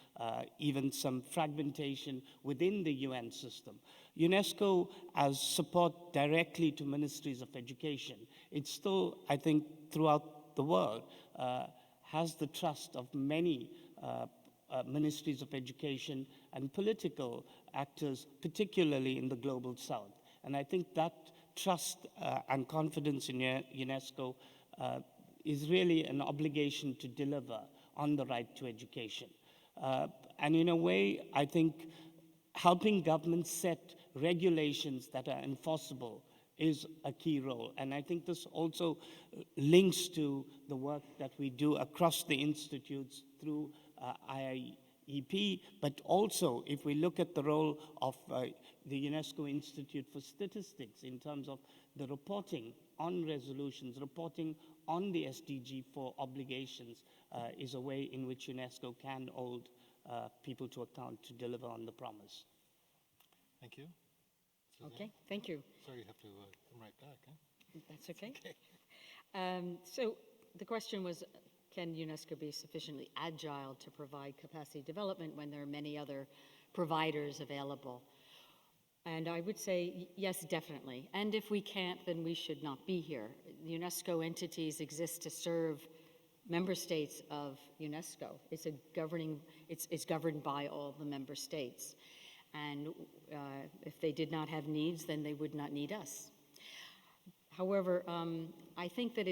even some fragmentation within the UN system. UNESCO, as support directly to ministries of education, it's still, I think, throughout the world, has the trust of many ministries of education and political actors, particularly in the global south. And I think that trust and confidence in UNESCO is really an obligation to deliver on the right to education. And in a way, I think helping governments set regulations that are enforceable is a key role. And I think this also links to the work that we do across the institutes through IIEP, but also if we look at the role of the UNESCO Institute for Statistics in terms of the reporting on resolutions, reporting on the SDG 4 obligations is a way in which UNESCO can hold people to account to deliver on the promise. Thank you. Suzanne? Okay, thank you. Sorry, you have to come right back. Huh? That's okay. So the question was, can UNESCO be sufficiently agile to provide capacity development when there are many other providers available? And I would say, yes, definitely. And if we can't, then we should not be here. UNESCO entities exist to serve member states of UNESCO. It's governed by all the member states. And if they did not have needs, then they would not need us. However, I think that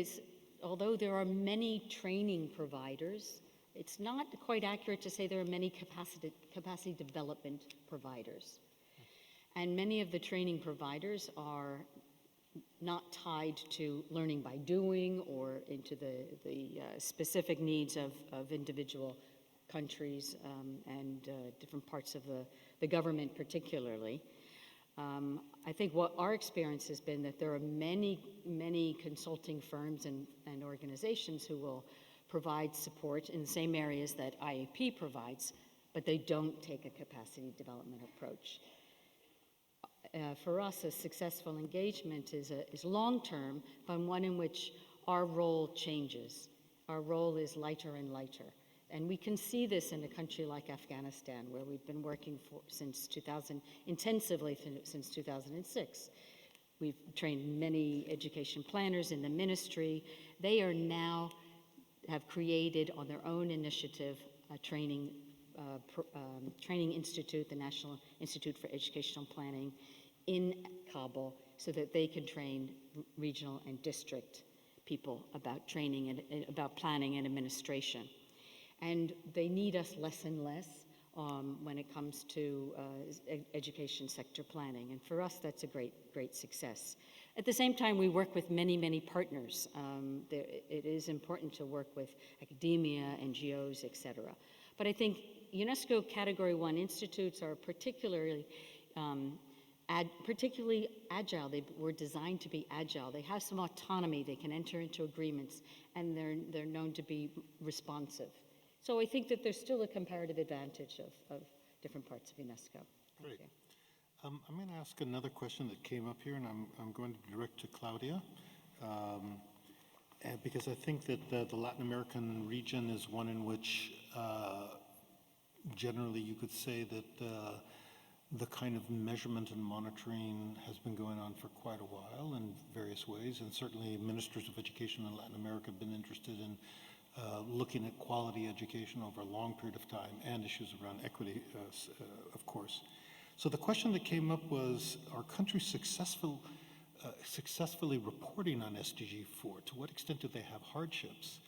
although there are many training providers, it's not quite accurate to say there are many capacity development providers. And many of the training providers are not tied to learning by doing or into the specific needs of individual countries and different parts of the government particularly. I think what our experience has been that there are many consulting firms and organizations who will provide support in the same areas that IAP provides, but they don't take a capacity development approach. For us, a successful engagement is long-term, but one in which our role changes. Our role is lighter and lighter. And we can see this in a country like Afghanistan, where we've been working intensively since 2006. We've trained many education planners in the ministry. They are now have created on their own initiative a training institute, the National Institute for Educational Planning, in Kabul, so that they can train regional and district people about training and about planning and administration. And they need us less and less when it comes to education sector planning. And for us, that's a great success. At the same time, we work with many partners. It is important to work with academia, NGOs, et cetera. But I think UNESCO Category 1 institutes are particularly agile. They were designed to be agile. They have some autonomy. They can enter into agreements, and they're known to be responsive. So I think that there's still a comparative advantage of different parts of UNESCO. Great. I'm going to ask another question that came up here, and I'm going to direct to Claudia. because I think that the Latin American region is one in which generally you could say that the kind of measurement and monitoring has been going on for quite a while in various ways, and certainly ministers of education in Latin America have been interested in looking at quality education over a long period of time and issues around equity, of course. So the question that came up was, are countries successfully reporting on SDG 4? To what extent do they have hardships?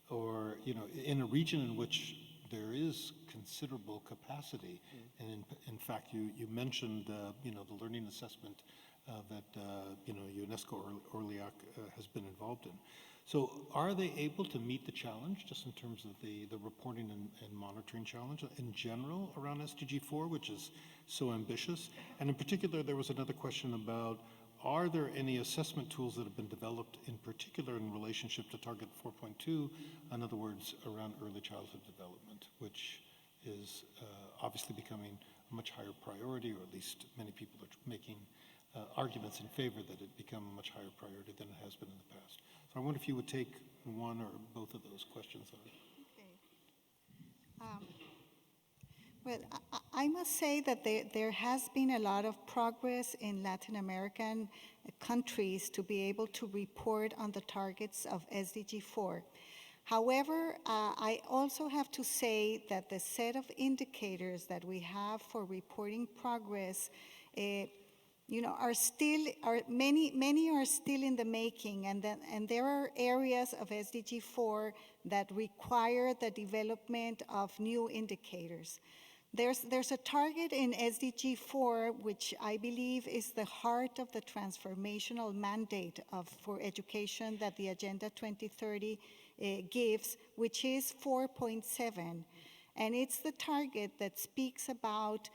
Or, in a region in which there is considerable capacity, and in fact, you mentioned, the learning assessment that, UNESCO or LIAC has been involved in. So are they able to meet the challenge just in terms of the reporting and monitoring challenge in general around SDG 4, which is so ambitious? And in particular, there was another question about, are there any assessment tools that have been developed in particular in relationship to target 4.2, in other words, around early childhood development, which is obviously becoming a much higher priority, or at least many people are making arguments in favor that it become a much higher priority than it has been in the past. So I wonder if you would take one or both of those questions on. Okay. Well, I must say that there has been a lot of progress in Latin American countries to be able to report on the targets of SDG 4. However, I also have to say that the set of indicators that we have for reporting progress many are still in the making, and there are areas of SDG 4 that require the development of new indicators. There's a target in SDG 4 which I believe is the heart of the transformational mandate for education that the Agenda 2030 gives, which is 4.7, and it's the target that speaks about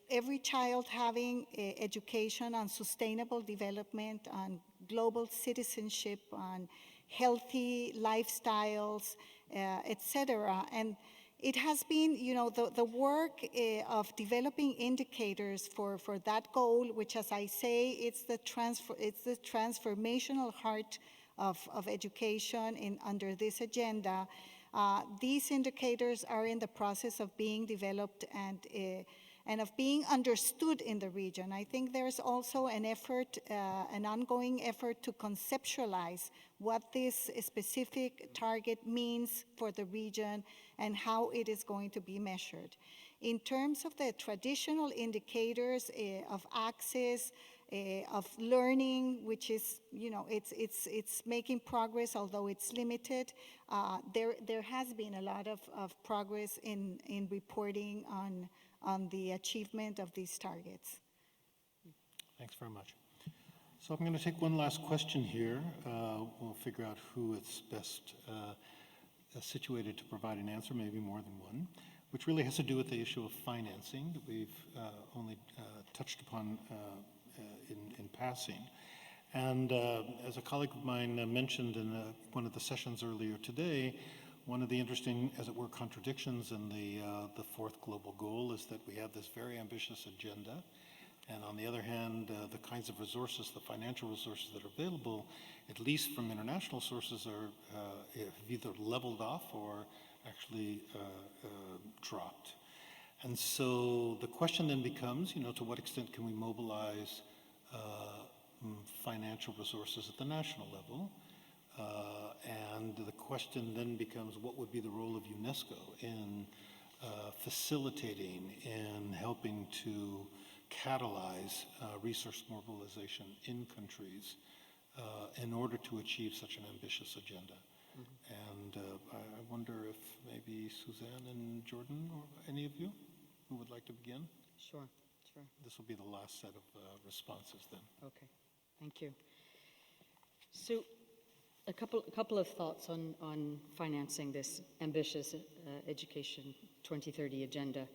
every child having education on sustainable development, on global citizenship, on healthy lifestyles, etc. And it has been, the work of developing indicators for that goal, which, as I say, it's the transformational heart of education under this agenda. These indicators are in the process of being developed and of being understood in the region. I think there's also an effort, an ongoing effort to conceptualize what this specific target means for the region and how it is going to be measured. In terms of the traditional indicators of access, of learning, which is, it's making progress, although it's limited, there has been a lot of progress in reporting on the achievement of these targets. Thanks very much. So I'm going to take one last question here. We'll figure out who is best situated to provide an answer, maybe more than one, which really has to do with the issue of financing that we've only touched upon in passing. And as a colleague of mine mentioned in one of the sessions earlier today, one of the interesting, as it were, contradictions in the fourth global goal is that we have this very ambitious agenda, and on the other hand, the kinds of resources, the financial resources that are available, at least from international sources, have either leveled off or actually dropped. And so the question then becomes, to what extent can we mobilize financial resources at the national level? And the question then becomes, what would be the role of UNESCO in facilitating and helping to catalyze resource mobilization in countries in order to achieve such an ambitious agenda? And I wonder if maybe Suzanne and Jordan, or any of you who would like to begin? Sure. This will be the last set of responses then. Okay, thank you. So, a couple of thoughts on financing this ambitious Education 2030 agenda.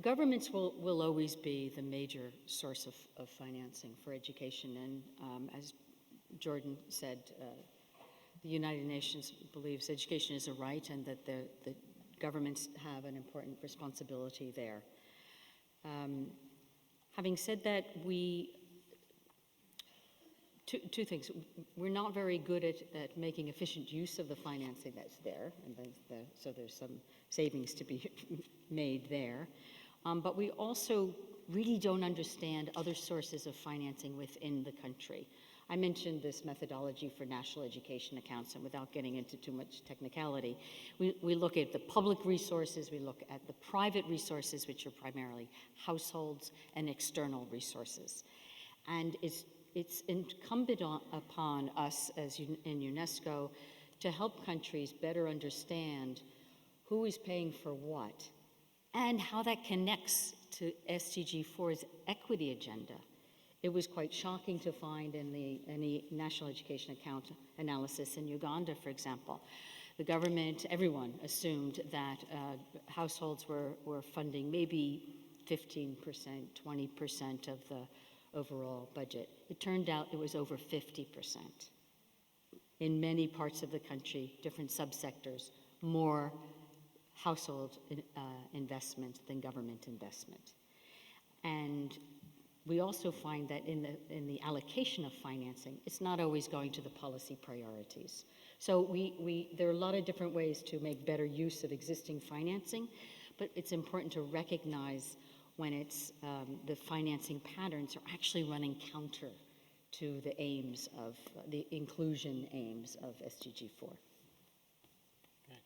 Governments will always be the major source of financing for education, and as Jordan said, the United Nations believes education is a right and that the governments have an important responsibility there. Having said that, Two things. We're not very good at making efficient use of the financing that's there, and so there's some savings to be made there. But we also really don't understand other sources of financing within the country. I mentioned this methodology for national education accounts, and without getting into too much technicality, we look at the public resources, we look at the private resources, which are primarily households, and external resources. And it's incumbent upon us in UNESCO to help countries better understand who is paying for what and how that connects to SDG 4's equity agenda. It was quite shocking to find in the national education account analysis in Uganda, for example. The government, everyone assumed that households were funding maybe 15%, 20% of the overall budget. It turned out it was over 50%. In many parts of the country, different subsectors, more household investment than government investment. And we also find that in the allocation of financing, it's not always going to the policy priorities. So there are a lot of different ways to make better use of existing financing, but it's important to recognize when it's the financing patterns are actually running counter to the aims of the inclusion aims of SDG 4. Great.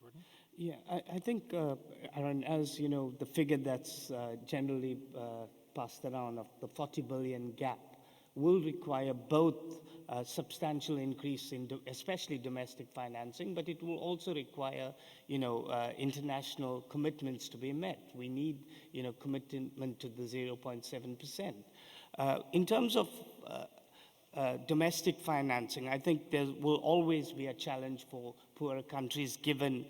Jordan? Yeah, I think, Aaron, as you know, the figure that's generally passed around of the 40 billion gap will require both a substantial increase in especially domestic financing, but it will also require, international commitments to be met. We need, commitment to the 0.7%. In terms of domestic financing, I think there will always be a challenge for poorer countries given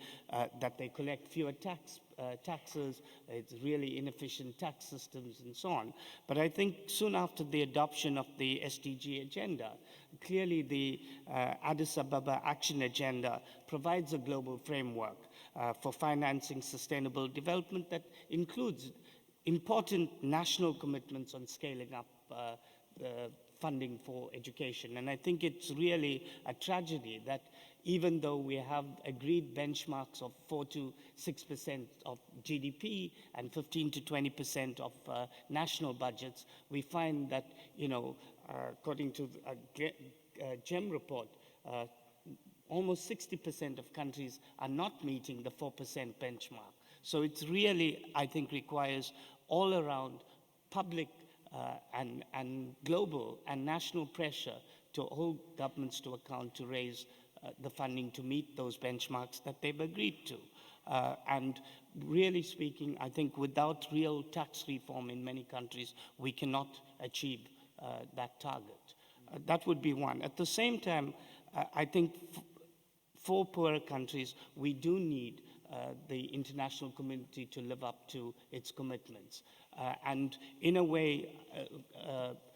that they collect fewer taxes, it's really inefficient tax systems and so on. But I think soon after the adoption of the SDG agenda, clearly the Addis Ababa Action Agenda provides a global framework for financing sustainable development that includes important national commitments on scaling up the funding for education. And I think it's really a tragedy that even though we have agreed benchmarks of 4 to 6% of GDP and 15 to 20% of national budgets, we find that, according to a GEM report, almost 60% of countries are not meeting the 4% benchmark. So it's really, I think, requires all around public and global and national pressure to hold governments to account to raise the funding to meet those benchmarks that they've agreed to. And really speaking, I think without real tax reform in many countries, we cannot achieve that target. That would be one. At the same time, I think for poorer countries, we do need the international community to live up to its commitments. And in a way,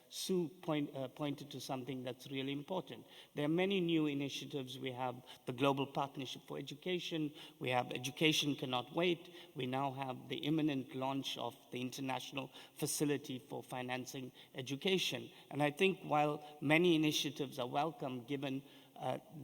Sue pointed to something that's really important. There are many new initiatives. We have the Global Partnership for Education. We have Education Cannot Wait. We now have the imminent launch of the International Facility for Financing Education. And I think while many initiatives are welcome given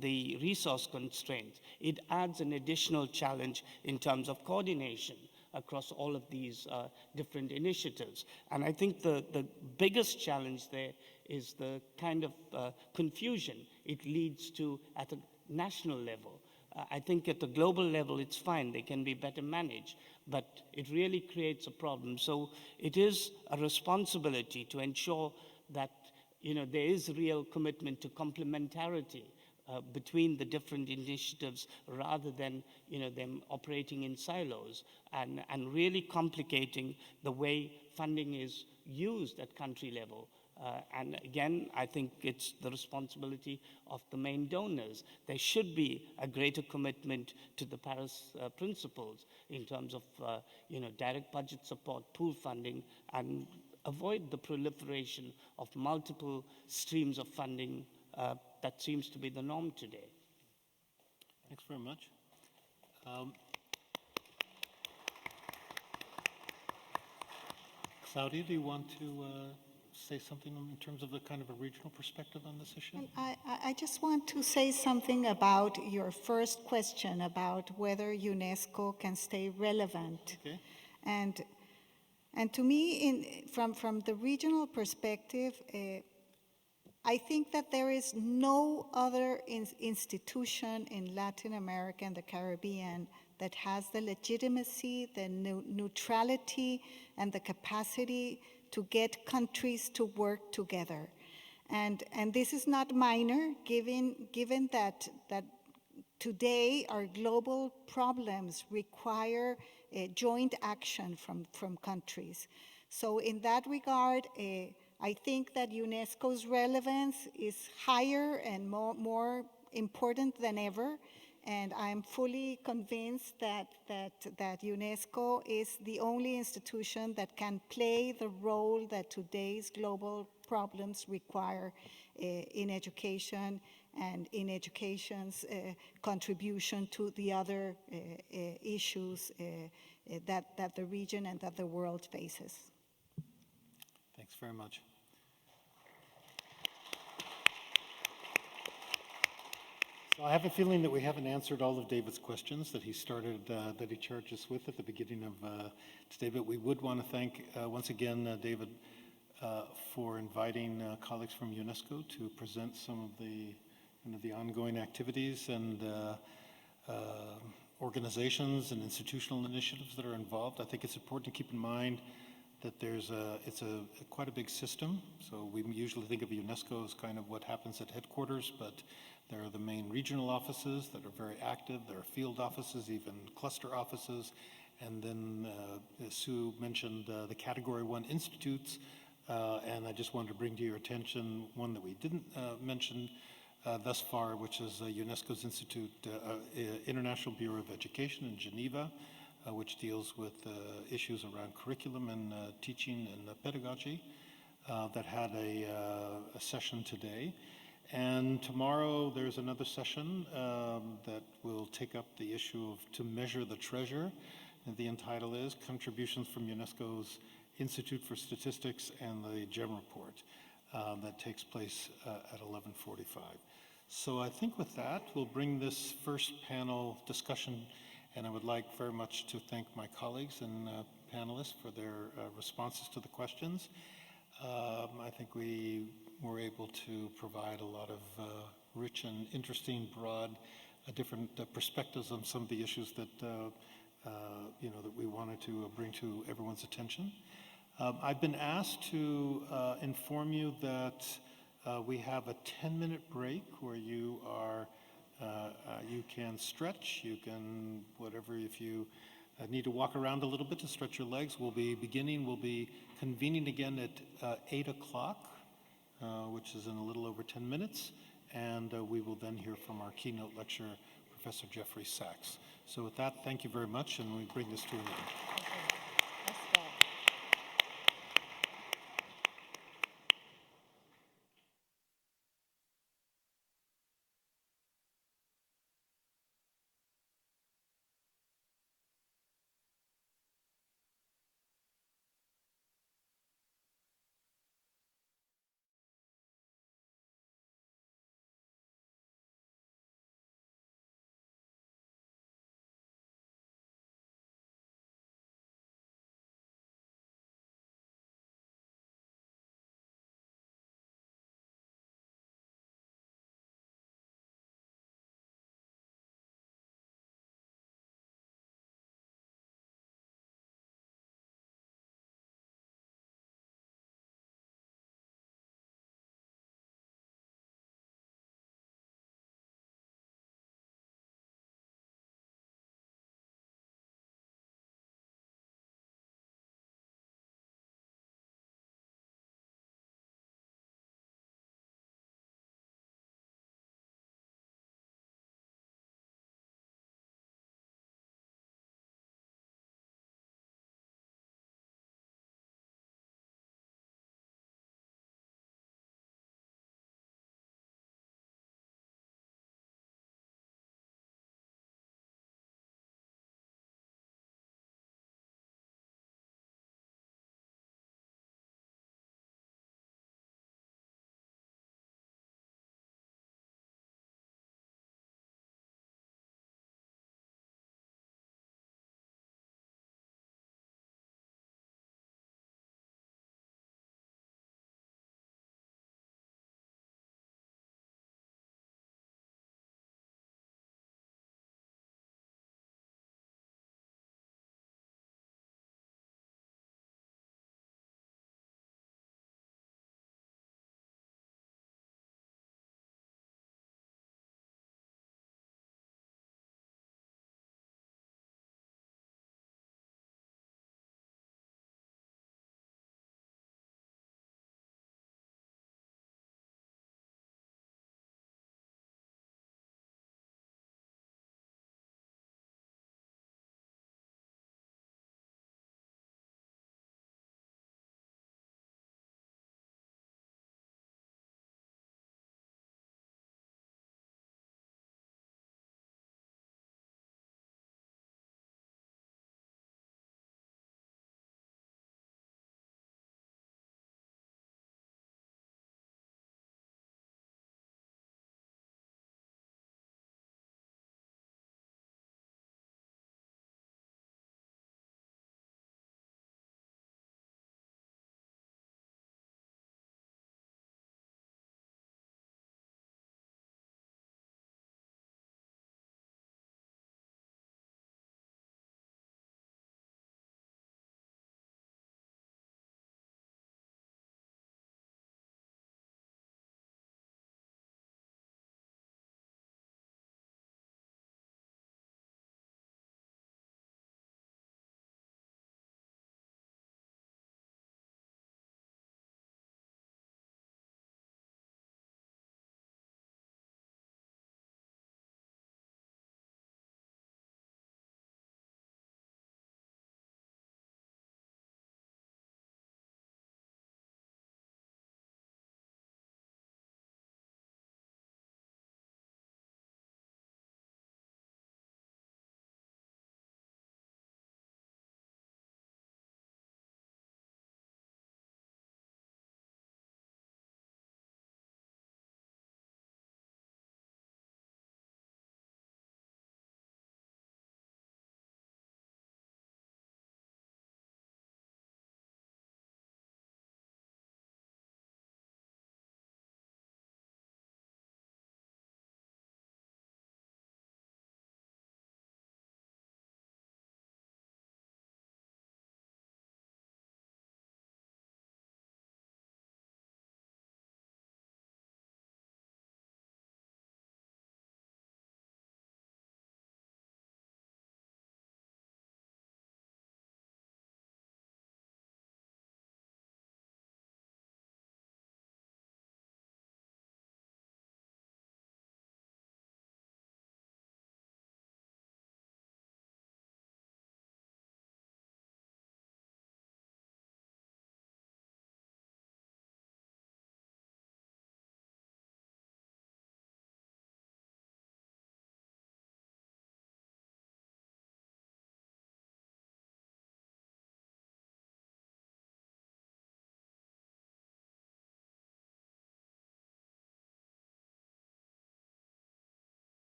the resource constraints, it adds an additional challenge in terms of coordination across all of these different initiatives. And I think the biggest challenge there is the kind of confusion it leads to at a national level. I think at the global level, it's fine. They can be better managed, but it really creates a problem. So it is a responsibility to ensure that there is real commitment to complementarity between the different initiatives rather than them operating in silos and really complicating the way funding is used at country level. And again, I think it's the responsibility of the main donors. There should be a greater commitment to the Paris principles in terms of direct budget support, pool funding, and avoid the proliferation of multiple streams of funding that seems to be the norm today. Thanks very much. Claudia, do you want to say something in terms of the kind of a regional perspective on this issue? I just want to say something about your first question about whether UNESCO can stay relevant. Okay. And to me, from the regional perspective, I think that there is no other institution in Latin America and the Caribbean that has the legitimacy, the neutrality, and the capacity to get countries to work together. And this is not minor, given that today our global problems require joint action from countries. So in that regard, I think that UNESCO's relevance is higher and more important than ever. And I'm fully convinced that UNESCO is the only institution that can play the role that today's global problems require in education and in education's contribution to the other issues that the region and that the world faces. Thanks very much. So I have a feeling that we haven't answered all of David's questions that he started, that he charged us with at the beginning of today, but we would want to thank once again David for inviting colleagues from UNESCO to present some of the ongoing activities and organizations and institutional initiatives that are involved. I think it's important to keep in mind that it's quite a big system. So we usually think of UNESCO as kind of what happens at headquarters, but there are the main regional offices that are very active. There are field offices, even cluster offices. And then Sue mentioned the Category 1 institutes. And I just wanted to bring to your attention one that we didn't mention thus far, which is UNESCO's International Bureau of Education in Geneva, which deals with issues around curriculum and teaching and pedagogy, that had a session today. And tomorrow there's another session that will take up the issue of To Measure the Treasure. And the title is Contributions from UNESCO's Institute for Statistics and the GEM Report. That takes place at 11:45. So I think with that, we'll bring this first panel discussion, and I would like very much to thank my colleagues and panelists for their responses to the questions. I think we were able to provide a lot of rich and interesting, broad, different perspectives on some of the issues that that we wanted to bring to everyone's attention. I've been asked to inform you that we have a 10-minute break where you can stretch, you can whatever, if you need to walk around a little bit to stretch your legs. We'll be convening again at 8 o'clock, which is in a little over 10 minutes, and we will then hear from our keynote lecturer, Professor Jeffrey Sachs. So with that, thank you very much, and we bring this to an end.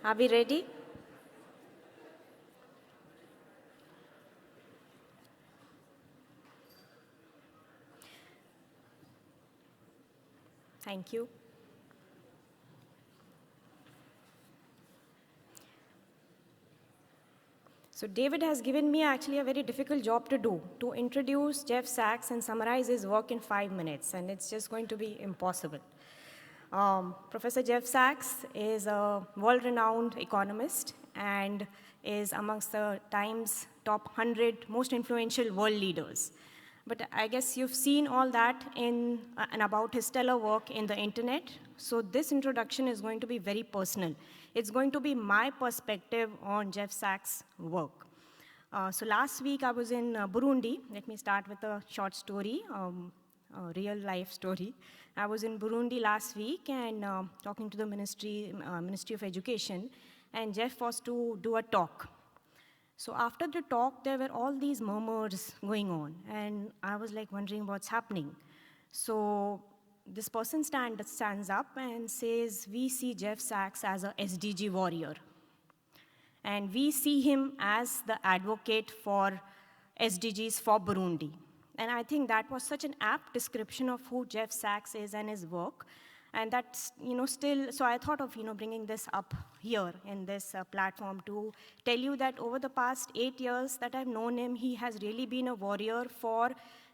Are we ready? Thank you. So David has given me actually a very difficult job to do, to introduce Jeff Sachs and summarize his work in 5 minutes, and it's just going to be impossible. Professor Jeff Sachs is a world-renowned economist and is amongst the Times top 100 most influential world leaders. But I guess you've seen all that in and about his stellar work in the internet. So this introduction is going to be very personal. It's going to be my perspective on Jeff Sachs' work. So last week I was in Burundi. Let me start with a short story, a real life story. I was in Burundi last week and talking to the Ministry of Education, and Jeff was to do a talk. So after the talk, there were all these murmurs going on, and I was like wondering what's happening. So this person stands up and says, we see Jeff Sachs as a SDG warrior. And we see him as the advocate for SDGs for Burundi. And I think that was such an apt description of who Jeff Sachs is and his work. And that's, still, so I thought of, bringing this up here in this platform to tell you that over the past 8 years that I've known him, he has really been a warrior for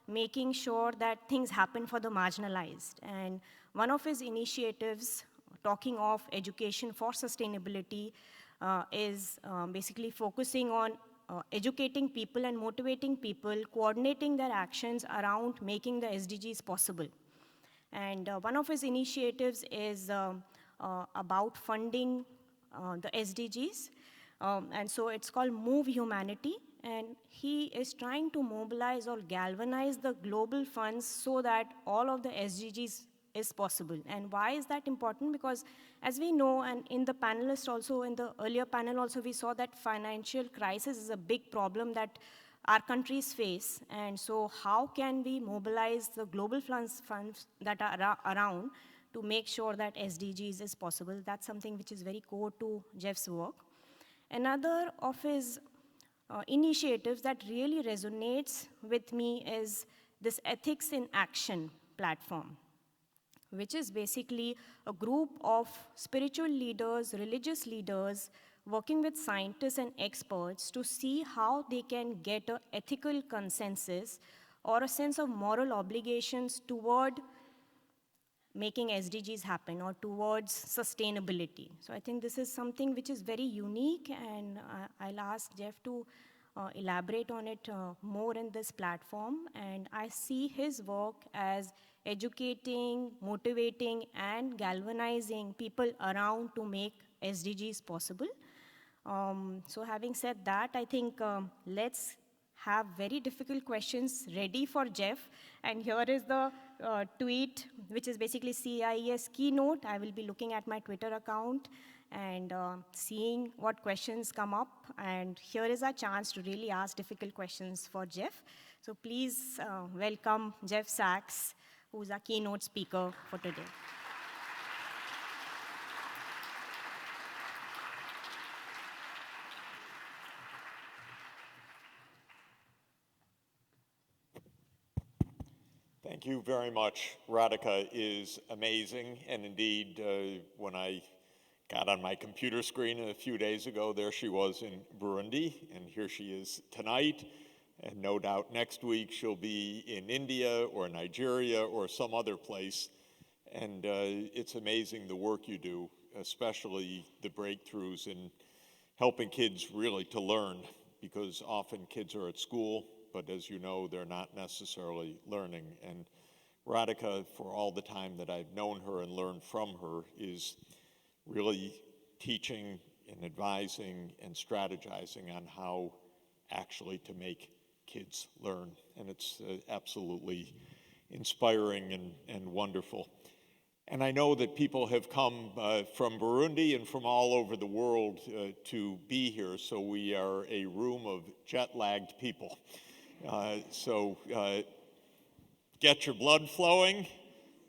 making sure that things happen for the marginalized. And one of his initiatives, talking of education for sustainability, is basically focusing on educating people and motivating people, coordinating their actions around making the SDGs possible. And one of his initiatives is about funding the SDGs. And so it's called Move Humanity. And he is trying to mobilize or galvanize the global funds so that all of the SDGs is possible. And why is that important? Because as we know, and in the panelists also, in the earlier panel also, we saw that financial crisis is a big problem that our countries face. And so how can we mobilize the global funds that are around to make sure that SDGs is possible? That's something which is very core to Jeff's work. Another of his initiatives that really resonates with me is this Ethics in Action platform, which is basically a group of spiritual leaders, religious leaders, working with scientists and experts to see how they can get an ethical consensus or a sense of moral obligations toward making SDGs happen or towards sustainability. So I think this is something which is very unique, and I'll ask Jeff to elaborate on it more in this platform. And I see his work as educating, motivating, and galvanizing people around to make SDGs possible. So having said that, I think let's have very difficult questions ready for Jeff. And here is the tweet, which is basically CIES Keynote. I will be looking at my Twitter account and seeing what questions come up. And here is our chance to really ask difficult questions for Jeff. So please welcome Jeff Sachs, who's our keynote speaker for today. Thank you very much. Radhika is amazing, and indeed, when I got on my computer screen a few days ago, there she was in Burundi, and here she is tonight, and no doubt next week she'll be in India or Nigeria or some other place, and it's amazing the work you do, especially the breakthroughs in helping kids really to learn, because often kids are at school, but as you know, they're not necessarily learning. And Radhika, for all the time that I've known her and learned from her, is really teaching and advising and strategizing on how actually to make kids learn. And it's absolutely inspiring and wonderful. And I know that people have come from Burundi and from all over the world to be here, so we are a room of jet-lagged people. So get your blood flowing,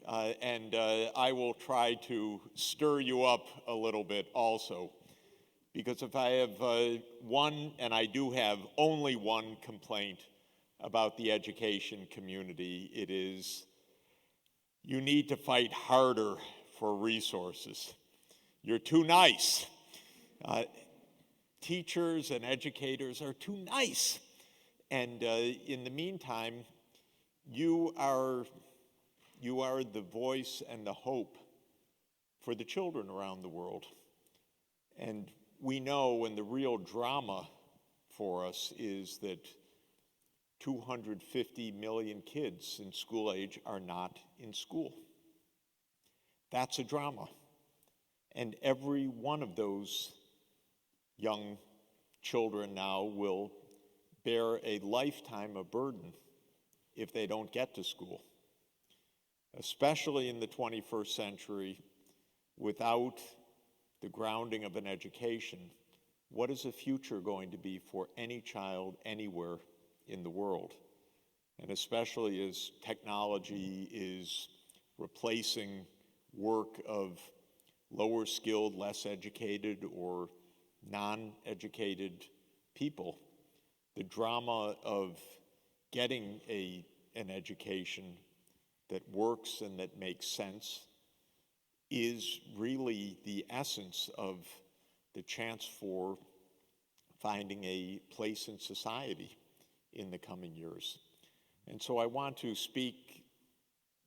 and I will try to stir you up a little bit also. because if I have one, and I do have only one complaint about the education community, it is you need to fight harder for resources. You're too nice. Teachers and educators are too nice. And in the meantime, you are the voice and the hope for the children around the world. And we know when the real drama for us is that 250 million kids in school age are not in school. That's a drama. And every one of those young children now will bear a lifetime of burden if they don't get to school. Especially in the 21st century, without the grounding of an education, what is the future going to be for any child anywhere in the world? And especially as technology is replacing work of lower skilled, less educated, or non-educated people, the drama of getting an education that works and that makes sense is really the essence of the chance for finding a place in society in the coming years. And so I want to speak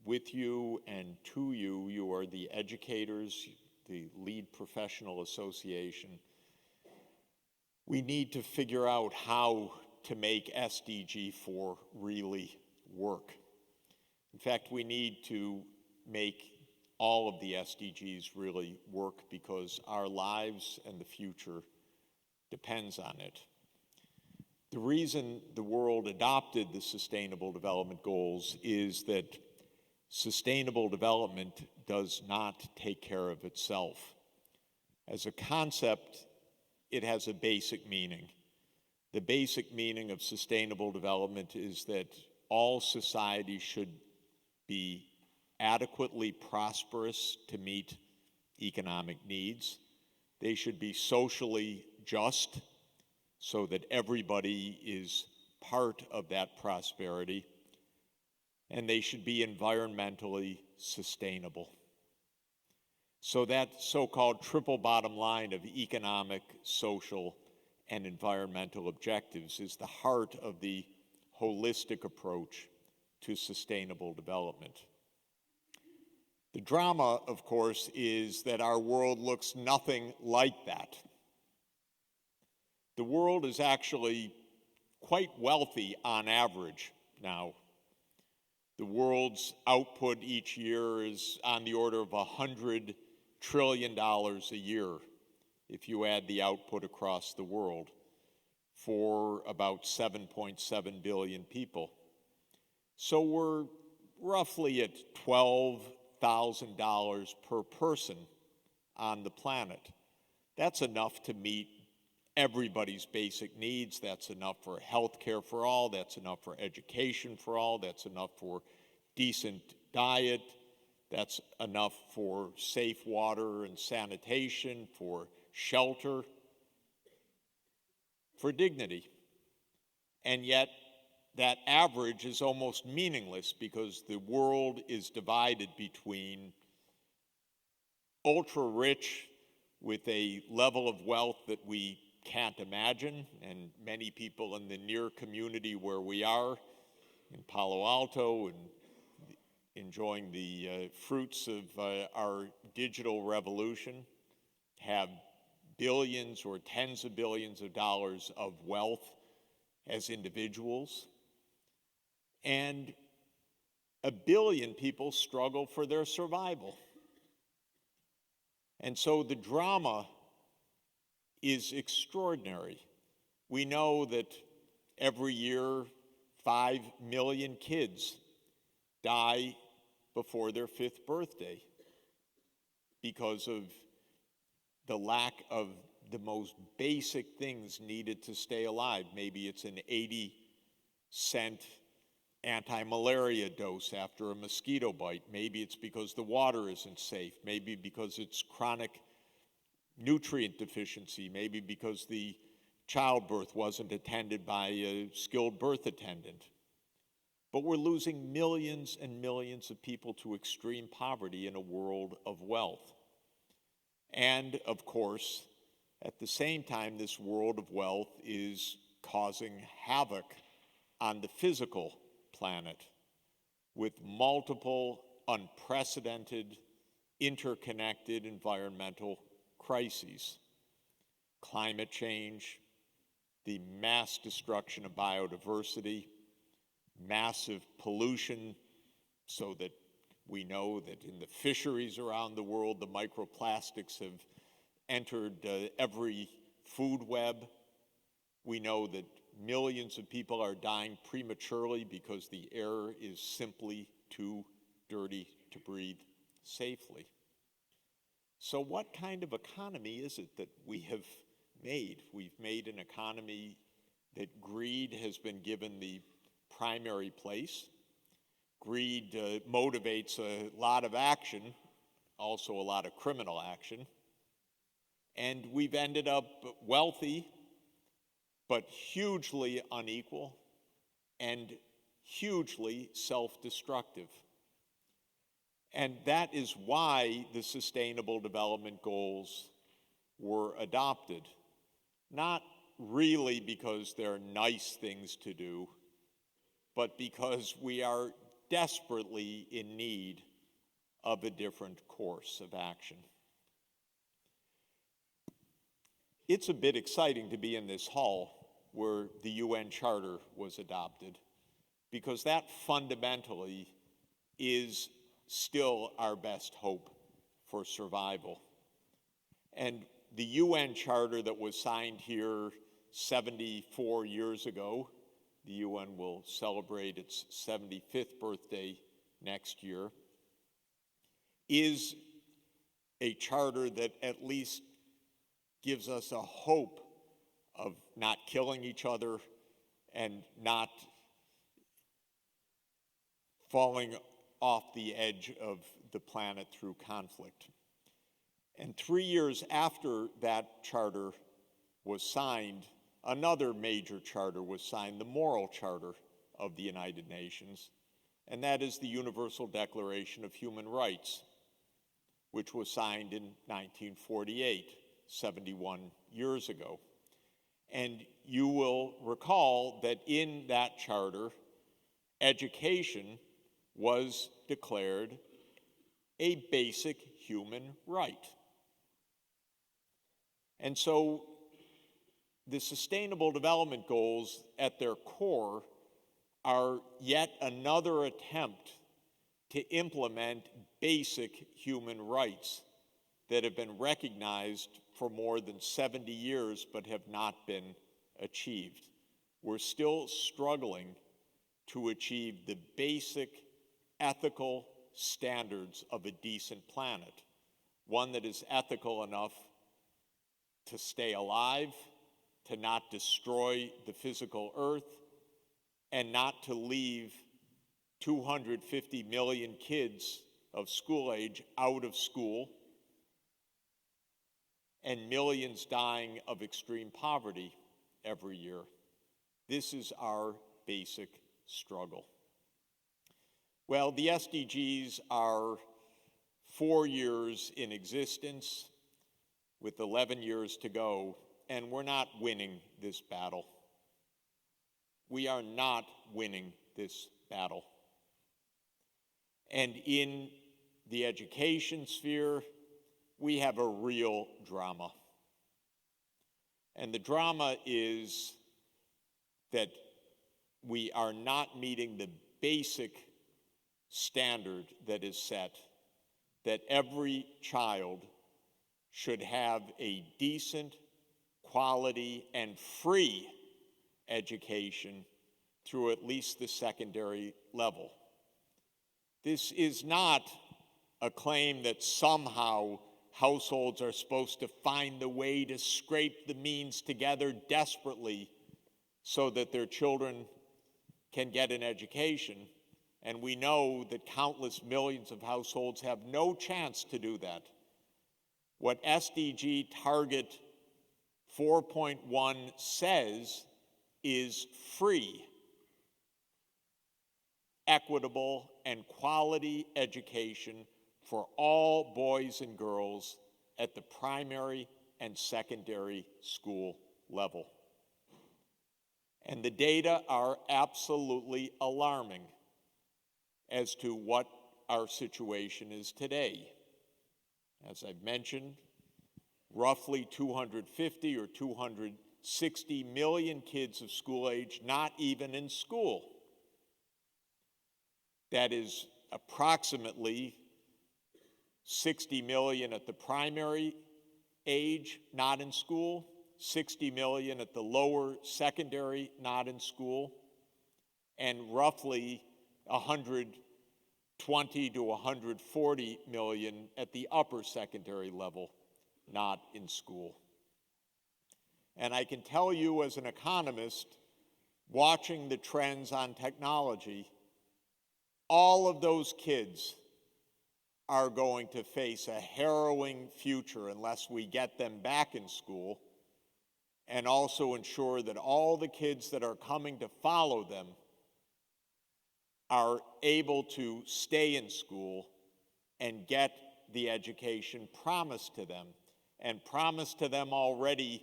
with you and to you. You are the educators, the lead professional association. We need to figure out how to make SDG 4 really work. In fact, we need to make all of the SDGs really work because our lives and the future depends on it. The reason the world adopted the Sustainable Development Goals is that sustainable development does not take care of itself. As a concept, it has a basic meaning. The basic meaning of sustainable development is that all societies should be adequately prosperous to meet economic needs. They should be socially just so that everybody is part of that prosperity. And they should be environmentally sustainable. So that so-called triple bottom line of economic, social, and environmental objectives is the heart of the holistic approach to sustainable development. The drama, of course, is that our world looks nothing like that. The world is actually quite wealthy on average now. The world's output each year is on the order of $100 trillion a year, if you add the output across the world, for about 7.7 billion people. So we're roughly at $12,000 per person on the planet. That's enough to meet everybody's basic needs. That's enough for health care for all. That's enough for education for all. That's enough for decent diet. That's enough for safe water and sanitation, for shelter, for dignity. And yet, that average is almost meaningless because the world is divided between ultra-rich with a level of wealth that we can't imagine, and many people in the near community where we are, in Palo Alto, and enjoying the fruits of our digital revolution, have billions or tens of billions of dollars of wealth as individuals. And 1 billion people struggle for their survival. And so the drama is extraordinary. We know that every year 5 million kids die before their 5th birthday because of the lack of the most basic things needed to stay alive. Maybe it's an 80-cent anti-malaria dose after a mosquito bite. Maybe it's because the water isn't safe. Maybe because it's chronic nutrient deficiency, maybe because the childbirth wasn't attended by a skilled birth attendant. But we're losing millions and millions of people to extreme poverty in a world of wealth. And of course, at the same time, this world of wealth is causing havoc on the physical planet with multiple unprecedented, interconnected environmental crises. Climate change, the mass destruction of biodiversity, massive pollution, so that we know that in the fisheries around the world, the microplastics have entered every food web. We know that millions of people are dying prematurely because the air is simply too dirty to breathe safely. So what kind of economy is it that we have made? We've made an economy that greed has been given the primary place. Greed motivates a lot of action, also a lot of criminal action. And we've ended up wealthy, but hugely unequal and hugely self-destructive. And that is why the Sustainable Development Goals were adopted. Not really because they're nice things to do, but because we are desperately in need of a different course of action. It's a bit exciting to be in this hall where the UN Charter was adopted, because that fundamentally is still our best hope for survival. And the UN Charter that was signed here 74 years ago, the UN will celebrate its 75th birthday next year, is a charter that at least gives us a hope of not killing each other and not falling off the edge of the planet through conflict. And 3 years after that charter was signed, another major charter was signed, the Moral Charter of the United Nations, and that is the Universal Declaration of Human Rights, which was signed in 1948, 71 years ago. And you will recall that in that charter, education was declared a basic human right. And so the Sustainable Development Goals at their core are yet another attempt to implement basic human rights that have been recognized for more than 70 years but have not been achieved. We're still struggling to achieve the basic ethical standards of a decent planet, one that is ethical enough to stay alive, to not destroy the physical earth, and not to leave 250 million kids of school age out of school and millions dying of extreme poverty every year. This is our basic struggle. Well, the SDGs are 4 years in existence with 11 years to go, and we're not winning this battle. We are not winning this battle. And in the education sphere, we have a real drama. And the drama is that we are not meeting the basic standard that is set, that every child should have a decent, quality, and free education through at least the secondary level. This is not a claim that somehow households are supposed to find the way to scrape the means together desperately so that their children can get an education. And we know that countless millions of households have no chance to do that. what SDG Target 4.1 says is free, equitable, and quality education for all boys and girls at the primary and secondary school level. And the data are absolutely alarming as to what our situation is today. As I've mentioned, roughly 250 or 260 million kids of school age not even in school. That is approximately 60 million at the primary age not in school, 60 million at the lower secondary not in school, and roughly 120 to 140 million at the upper secondary level not in school. And I can tell you as an economist, watching the trends on technology, all of those kids are going to face a harrowing future unless we get them back in school and also ensure that all the kids that are coming to follow them are able to stay in school and get the education promised to them, and promised to them already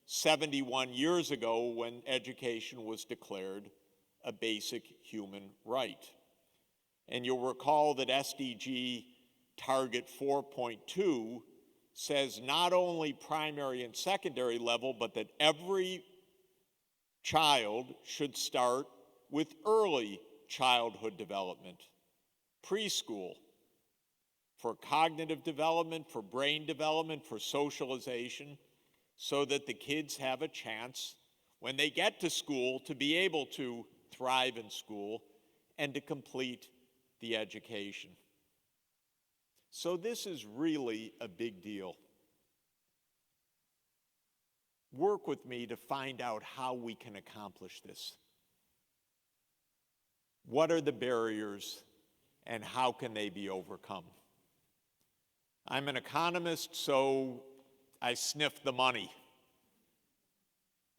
71 years ago when education was declared a basic human right. And you'll recall that SDG Target 4.2 says not only primary and secondary level, but that every child should start with early childhood development, preschool, for cognitive development, for brain development, for socialization, so that the kids have a chance when they get to school to be able to thrive in school and to complete the education. So this is really a big deal. Work with me to find out how we can accomplish this. What are the barriers and how can they be overcome? I'm an economist, so I sniff the money.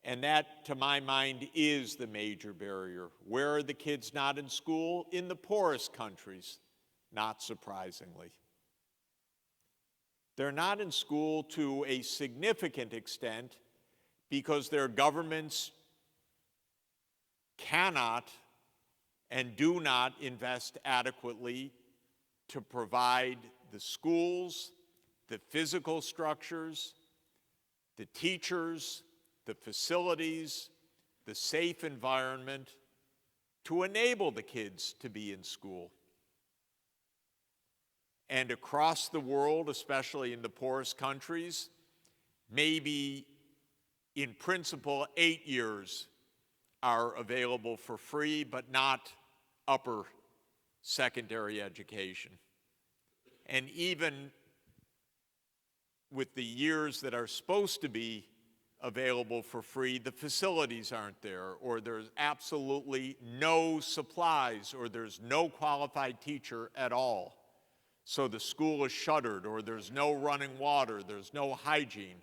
And that, to my mind, is the major barrier. Where are the kids not in school? In the poorest countries, not surprisingly. They're not in school to a significant extent because their governments cannot and do not invest adequately to provide the schools, the physical structures, the teachers, the facilities, the safe environment to enable the kids to be in school. And across the world, especially in the poorest countries, maybe in principle 8 years are available for free, but not upper secondary education. And even with the years that are supposed to be available for free, the facilities aren't there, or there's absolutely no supplies, or there's no qualified teacher at all. So the school is shuttered, or there's no running water, there's no hygiene,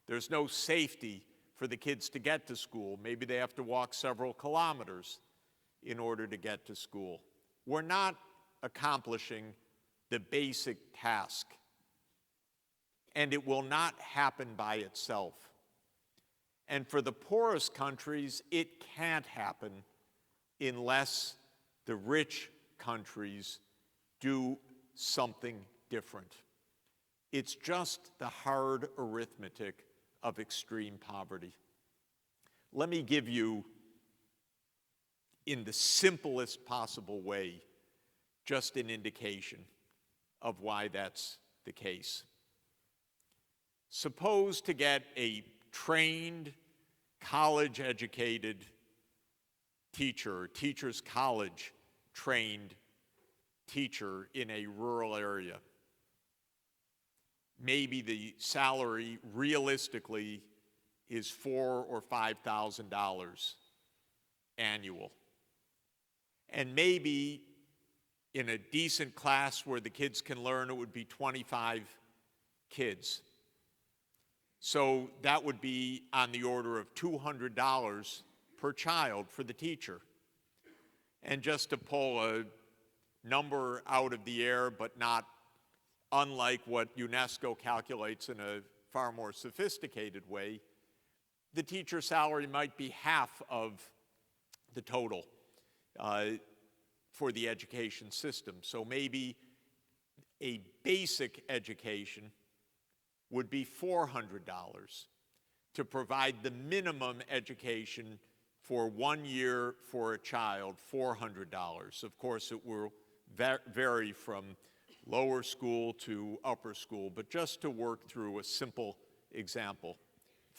there's no safety for the kids to get to school. Maybe they have to walk several kilometers in order to get to school. We're not accomplishing the basic task, and it will not happen by itself. And for the poorest countries, it can't happen unless the rich countries do something different. It's just the hard arithmetic of extreme poverty. Let me give you, in the simplest possible way, just an indication of why that's the case. Suppose to get a trained, college-educated teacher, teacher's college trained teacher in a rural area. Maybe the salary realistically is $4,000 or $5,000 annual. And maybe in a decent class where the kids can learn, it would be 25 kids. So that would be on the order of $200 per child for the teacher. And just to pull a number out of the air, but not unlike what UNESCO calculates in a far more sophisticated way, the teacher salary might be half of the total for the education system. So maybe a basic education would be $400 to provide the minimum education for 1 year for a child, $400. Of course, it will vary from lower school to upper school, but just to work through a simple example,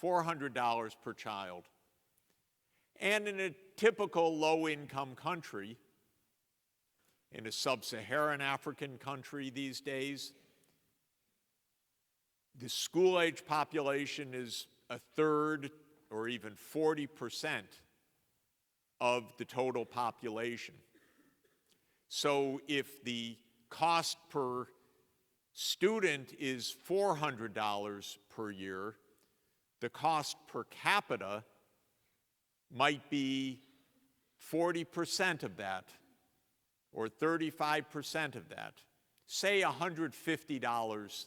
$400 per child. And in a typical low-income country, in a sub-Saharan African country these days, the school-age population is a third or even 40% of the total population. So if the cost per student is $400 per year, the cost per capita might be 40% of that, or 35% of that. Say $150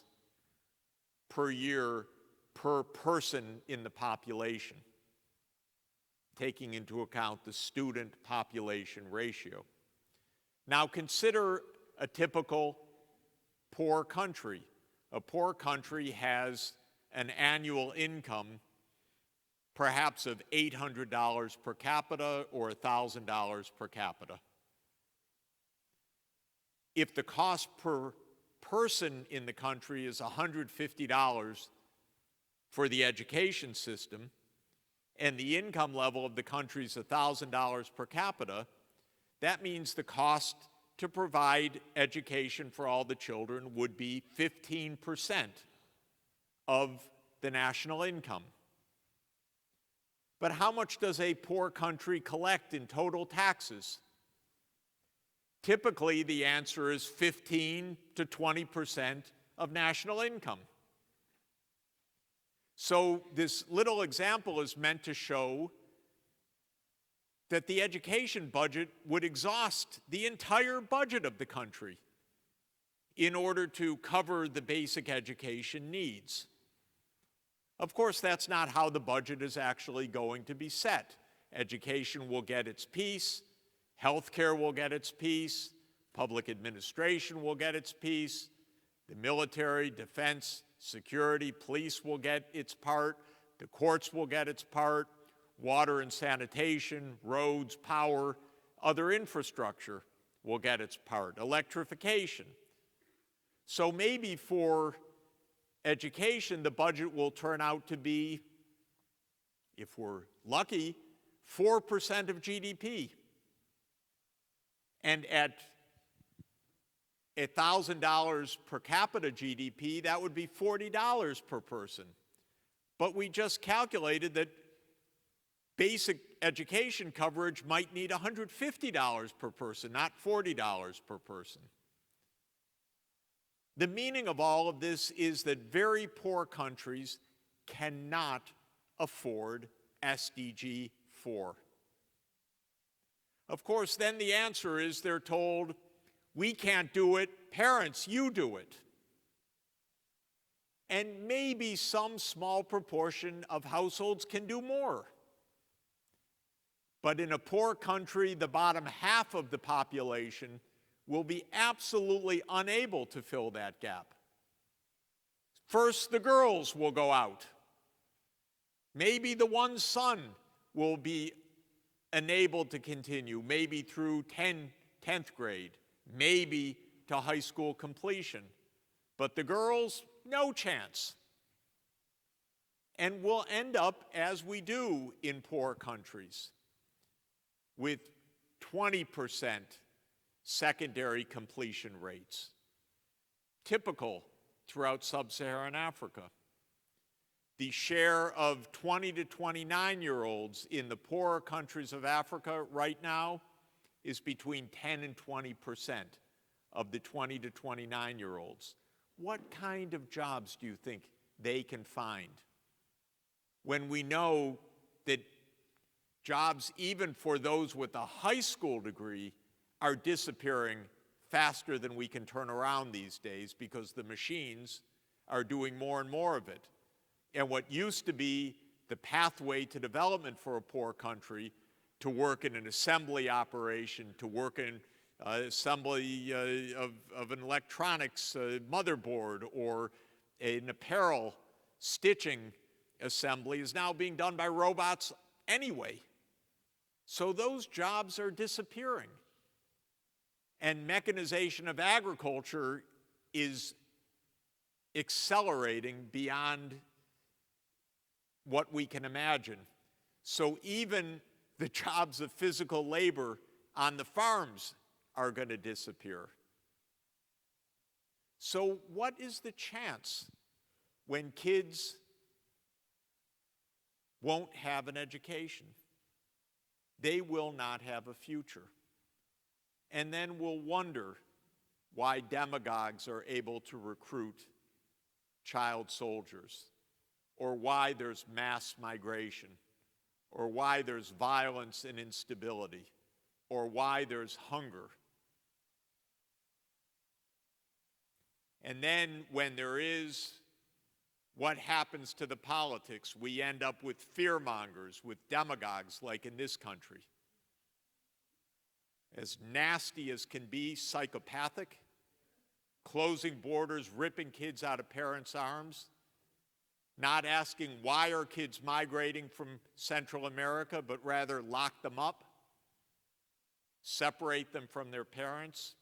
per year per person in the population, taking into account the student population ratio. Now consider a typical poor country. A poor country has an annual income perhaps of $800 per capita or $1,000 per capita. If the cost per person in the country is $150 for the education system, and the income level of the country is $1,000 per capita, that means the cost to provide education for all the children would be 15% of the national income. But how much does a poor country collect in total taxes? Typically, the answer is 15 to 20% of national income. So this little example is meant to show that the education budget would exhaust the entire budget of the country in order to cover the basic education needs. Of course, that's not how the budget is actually going to be set. Education will get its piece, healthcare will get its piece, public administration will get its piece, the military, defense, security, police will get its part, the courts will get its part, water and sanitation, roads, power, other infrastructure will get its part, electrification. So maybe for education, the budget will turn out to be, if we're lucky, 4% of GDP. And at $1,000 per capita GDP, that would be $40 per person. But we just calculated that basic education coverage might need $150 per person, not $40 per person. The meaning of all of this is that very poor countries cannot afford SDG 4. Of course, then the answer is they're told, we can't do it, parents, you do it. And maybe some small proportion of households can do more. But in a poor country, the bottom half of the population will be absolutely unable to fill that gap. First, the girls will go out. Maybe the one son will be enabled to continue, maybe through 10th grade, maybe to high school completion. But the girls, no chance. And we'll end up, as we do in poor countries, with 20% secondary completion rates, typical throughout sub-Saharan Africa. The share of 20 to 29-year-olds in the poorer countries of Africa right now is between 10 and 20% of the 20 to 29-year-olds. What kind of jobs do you think they can find when we know that jobs, even for those with a high school degree, are disappearing faster than we can turn around these days because the machines are doing more and more of it. And what used to be the pathway to development for a poor country, to work in an assembly operation, to work in assembly of an electronics motherboard or an apparel stitching assembly, is now being done by robots anyway. So those jobs are disappearing. And mechanization of agriculture is accelerating beyond what we can imagine. So even the jobs of physical labor on the farms are going to disappear. So what is the chance when kids won't have an education? They will not have a future. And then we'll wonder why demagogues are able to recruit child soldiers, or why there's mass migration, or why there's violence and instability, or why there's hunger. And then when there is what happens to the politics, we end up with fearmongers, with demagogues like in this country. As nasty as can be, psychopathic, closing borders, ripping kids out of parents' arms, not asking why are kids migrating from Central America, but rather lock them up, separate them from their parents.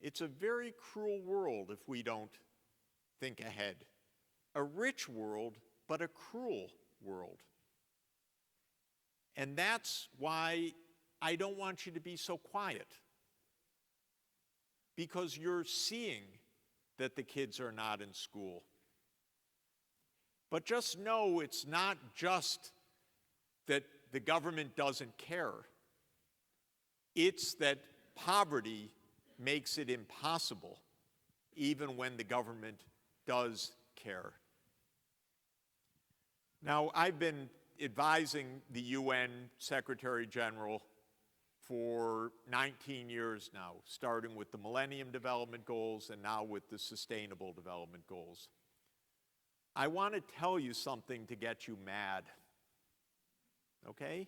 It's a very cruel world if we don't think ahead. A rich world, but a cruel world. And that's why I don't want you to be so quiet, because you're seeing that the kids are not in school. But just know it's not just that the government doesn't care. It's that poverty makes it impossible, even when the government does care. Now, I've been advising the UN Secretary General for 19 years now, starting with the Millennium Development Goals and now with the Sustainable Development Goals. I want to tell you something to get you mad, okay?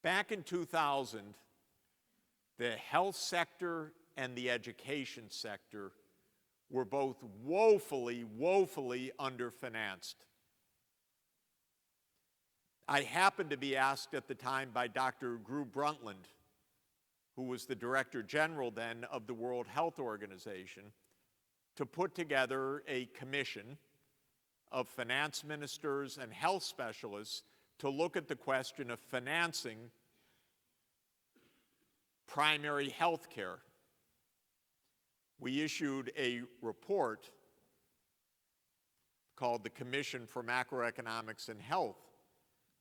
Back in 2000, the health sector and the education sector were both woefully underfinanced. I happened to be asked at the time by Dr. Gru Brundtland, who was the Director General then of the World Health Organization, to put together a commission of finance ministers and health specialists to look at the question of financing primary health care. We issued a report called the Commission for Macroeconomics and Health,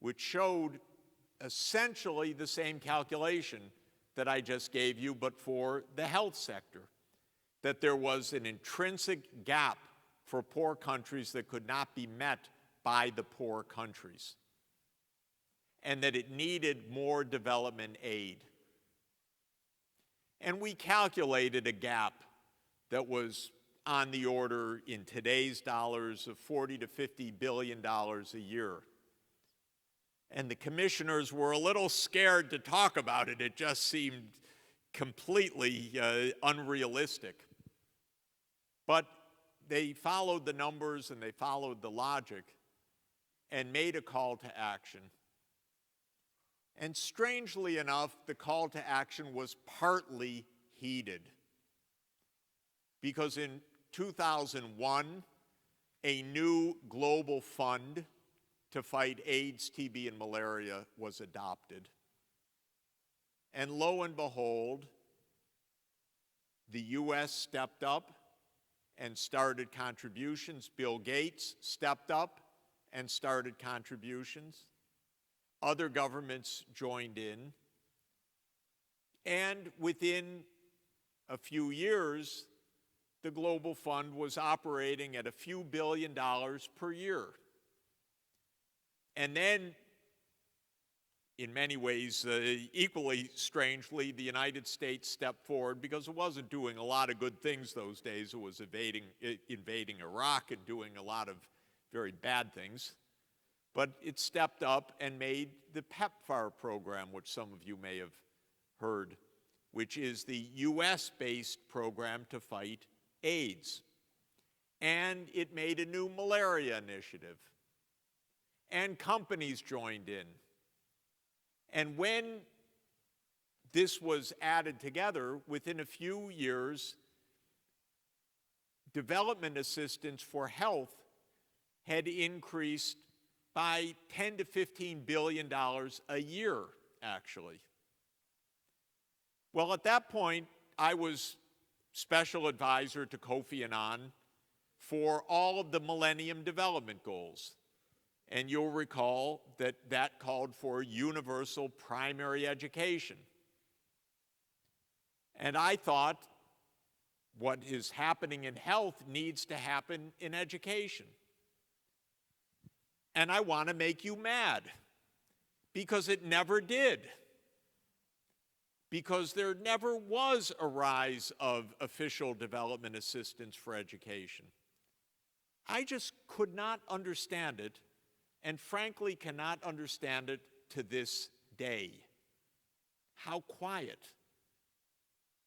which showed essentially the same calculation that I just gave you, but for the health sector, that there was an intrinsic gap for poor countries that could not be met by the poor countries, and that it needed more development aid. And we calculated a gap that was on the order in today's dollars of $40 to $50 billion a year. And the commissioners were a little scared to talk about it. It just seemed completely unrealistic. But they followed the numbers and they followed the logic and made a call to action. And strangely enough, the call to action was partly heeded, because in 2001, a new global fund to fight AIDS, TB, and malaria was adopted. And lo and behold, the US stepped up and started contributions. Bill Gates stepped up and started contributions. Other governments joined in. And within a few years, the Global Fund was operating at a few $1 billion per year. And then, in many ways, equally strangely, the United States stepped forward because it wasn't doing a lot of good things those days. It was invading Iraq and doing a lot of very bad things. But it stepped up and made the PEPFAR program, which some of you may have heard, which is the US-based program to fight AIDS. And it made a new malaria initiative. And companies joined in. And when this was added together, within a few years, development assistance for health had increased by $10 to $15 billion a year, actually. Well, at that point, I was special advisor to Kofi Annan for all of the Millennium Development Goals. And you'll recall that that called for universal primary education. And I thought what is happening in health needs to happen in education. And I want to make you mad, because it never did. Because there never was a rise of official development assistance for education. I just could not understand it, and frankly cannot understand it to this day. How quiet.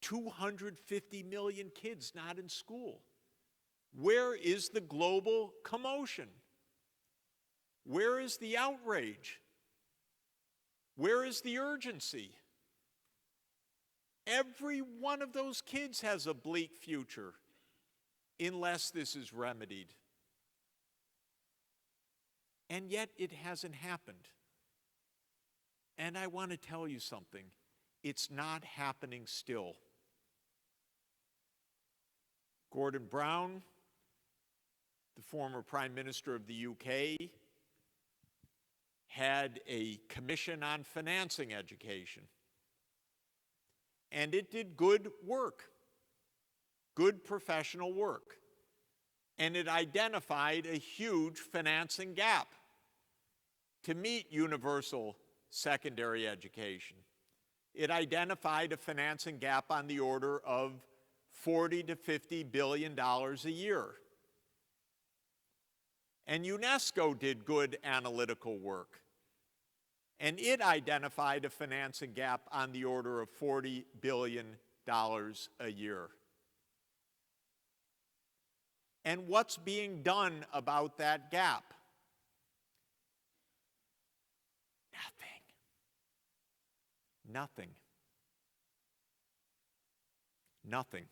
250 million kids not in school. Where is the global commotion? Where is the outrage? Where is the urgency? Every one of those kids has a bleak future unless this is remedied. And yet it hasn't happened. And I want to tell you something. It's not happening still. Gordon Brown, the former Prime Minister of the UK, had a commission on financing education. And it did good work, good professional work. And it identified a huge financing gap to meet universal secondary education. It identified a financing gap on the order of $40 to $50 billion a year. And UNESCO did good analytical work. And it identified a financing gap on the order of $40 billion a year. And what's being done about that gap? Nothing. Nothing.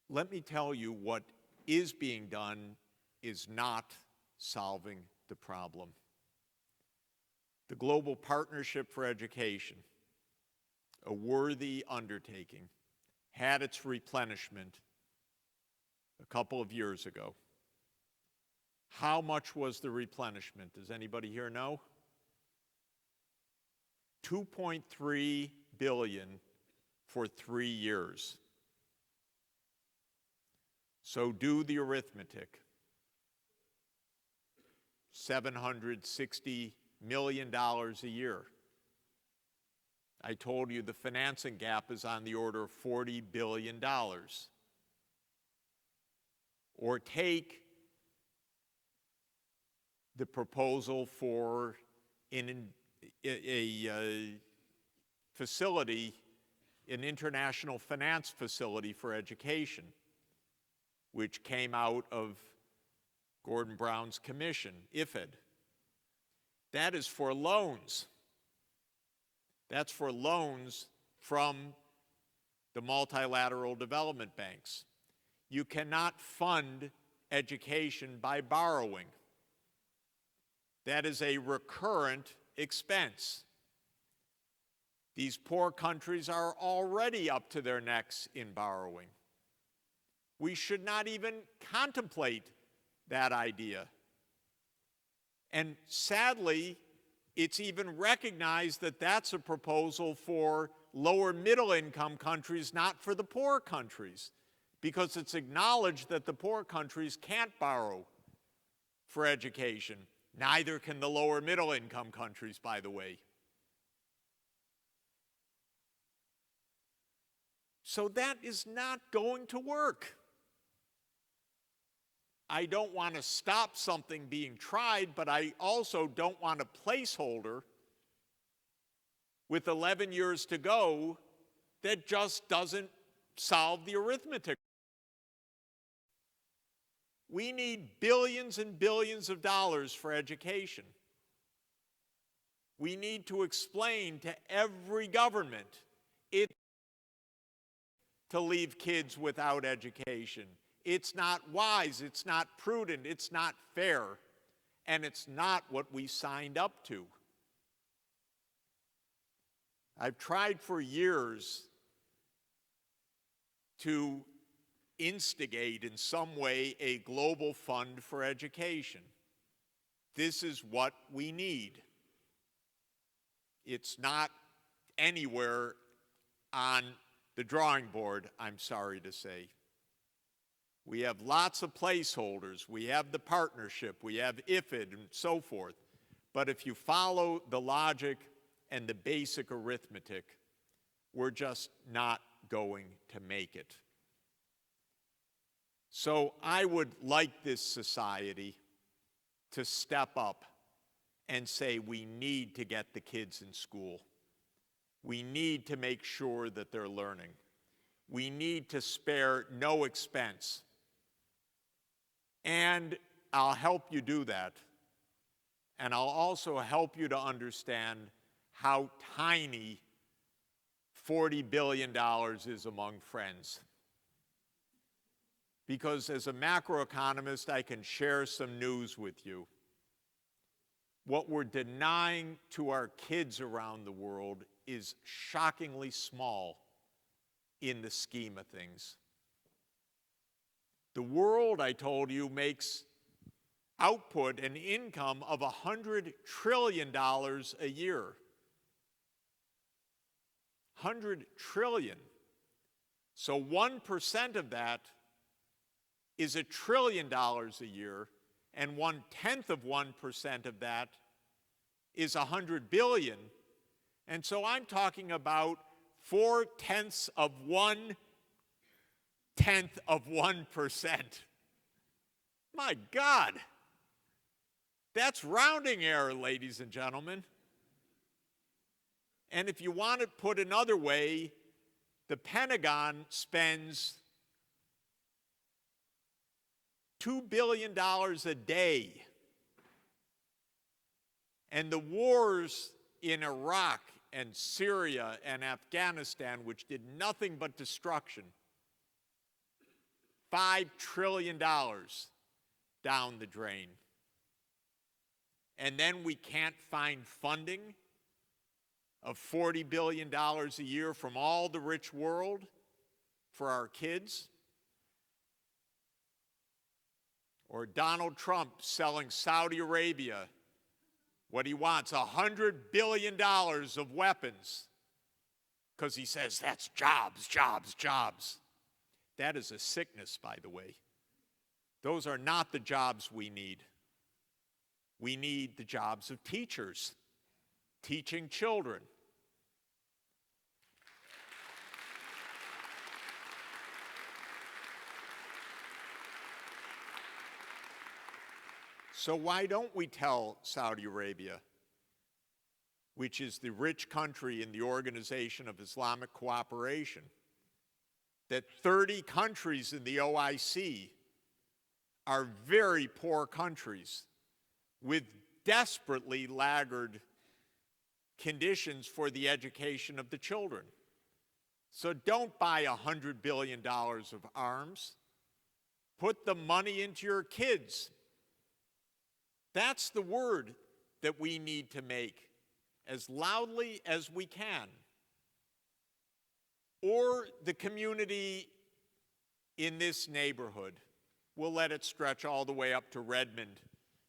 Let me tell you, what is being done is not solving the problem. The Global Partnership for Education, a worthy undertaking, had its replenishment a couple of years ago. How much was the replenishment? Does anybody here know? $2.3 billion for 3 years. So do the arithmetic. $760 million a year. I told you the financing gap is on the order of $40 billion. Or take the proposal for a facility, an international finance facility for education, which came out of Gordon Brown's commission, IFED. That is for loans. That's for loans from the multilateral development banks. You cannot fund education by borrowing. That is a recurrent expense. These poor countries are already up to their necks in borrowing. We should not even contemplate that idea. And sadly, it's even recognized that that's a proposal for lower middle income countries, not for the poor countries, because it's acknowledged that the poor countries can't borrow for education. Neither can the lower middle income countries, by the way. So that is not going to work. I don't want to stop something being tried, but I also don't want a placeholder with 11 years to go that just doesn't solve the arithmetic. We need billions and billions of dollars for education. We need to explain to every government it's to leave kids without education. It's not wise, it's not prudent, it's not fair, and it's not what we signed up to. I've tried for years to instigate in some way a global fund for education. This is what we need. It's not anywhere on the drawing board, I'm sorry to say. We have lots of placeholders. We have the partnership. We have IFID and so forth. But if you follow the logic and the basic arithmetic, we're just not going to make it. So I would like this society to step up and say we need to get the kids in school. We need to make sure that they're learning. We need to spare no expense. And I'll help you do that. And I'll also help you to understand how tiny $40 billion is among friends. Because as a macroeconomist, I can share some news with you. What we're denying to our kids around the world is shockingly small in the scheme of things. The world, I told you, makes output and income of $100 trillion a year. 100 trillion. So 1% of that is $1 trillion a year, and 1/10 of 1% of that is 100 billion. And so I'm talking about 4/10 of 1/10 of 1%. My God, that's rounding error, ladies and gentlemen. And if you want it put another way, the Pentagon spends $2 billion a day. And the wars in Iraq and Syria and Afghanistan, which did nothing but destruction, $5 trillion down the drain. And then we can't find funding of $40 billion a year from all the rich world for our kids. Or Donald Trump selling Saudi Arabia what he wants, $100 billion of weapons, because he says that's jobs, jobs, jobs. That is a sickness, by the way. Those are not the jobs we need. We need the jobs of teachers, teaching children. So why don't we tell Saudi Arabia, which is the rich country in the Organization of Islamic Cooperation, that 30 countries in the OIC are very poor countries with desperately laggard conditions for the education of the children. So don't buy $100 billion of arms. Put the money into your kids. That's the word that we need to make as loudly as we can. Or the community in this neighborhood. We'll let it stretch all the way up to Redmond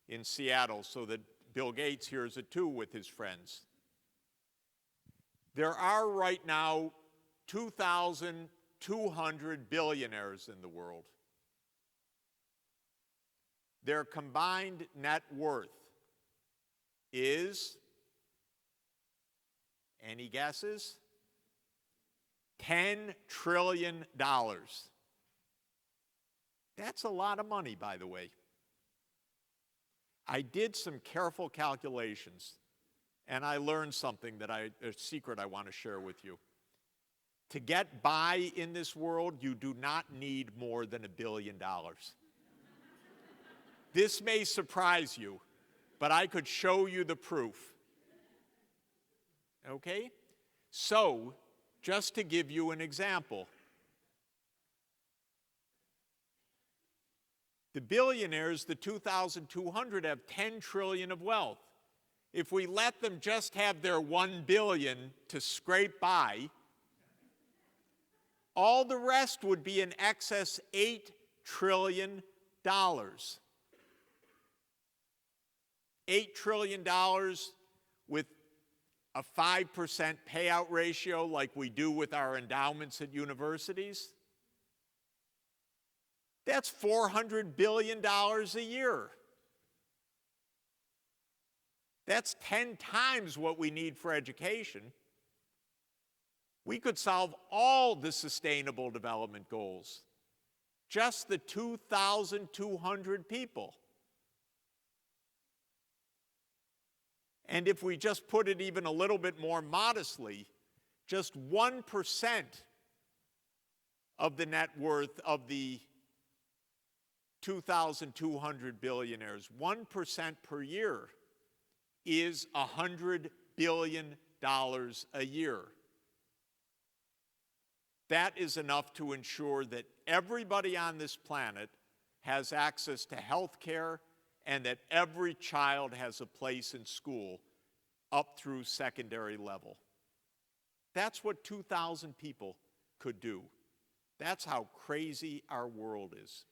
in Seattle so that Bill Gates hears it too with his friends. There are right now 2,000 200 billionaires in the world. Their combined net worth is, any guesses? $10 trillion. That's a lot of money, by the way. I did some careful calculations, and I learned something a secret I want to share with you. To get by in this world, you do not need more than $1 billion. This may surprise you, but I could show you the proof. Okay? So, just to give you an example, the billionaires, the 2,200, have 10 trillion of wealth. If we let them just have their 1 billion to scrape by, all the rest would be in excess $8 trillion. $8 trillion with a 5% payout ratio like we do with our endowments at universities. That's $400 billion a year. That's 10 times what we need for education. We could solve all the sustainable development goals. Just the 2,200 people. And if we just put it even a little bit more modestly, just 1% of the net worth of the 2,200 billionaires, 1% per year, is $100 billion a year. That is enough to ensure that everybody on this planet has access to health care and that every child has a place in school up through secondary level. That's what 2,000 people could do. That's how crazy our world is.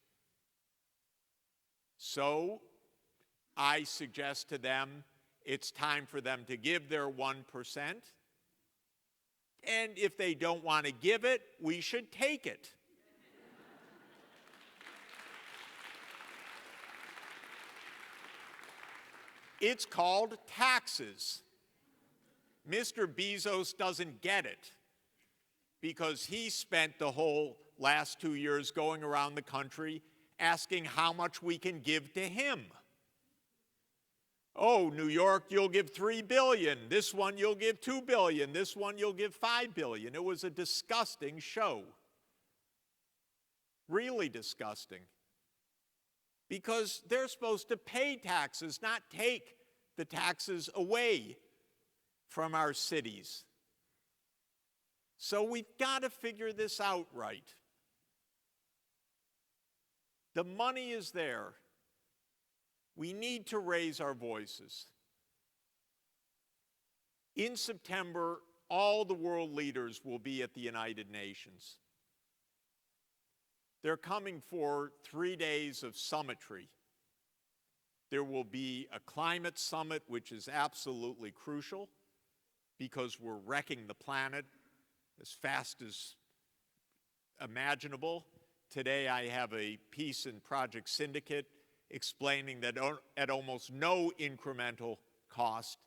So I suggest to them it's time for them to give their 1%. And if they don't want to give it, we should take it. It's called taxes. Mr. Bezos doesn't get it because he spent the whole last 2 years going around the country asking how much we can give to him. Oh, New York, you'll give $3 billion. This one you'll give $2 billion. This one you'll give $5 billion. It was a disgusting show. Really disgusting. Because they're supposed to pay taxes, not take the taxes away from our cities. So we've got to figure this out right. The money is there. We need to raise our voices. In September, all the world leaders will be at the United Nations. They're coming for 3 days of summitry. There will be a climate summit, which is absolutely crucial because we're wrecking the planet as fast as imaginable. Today I have a piece in Project Syndicate explaining that at almost no incremental cost,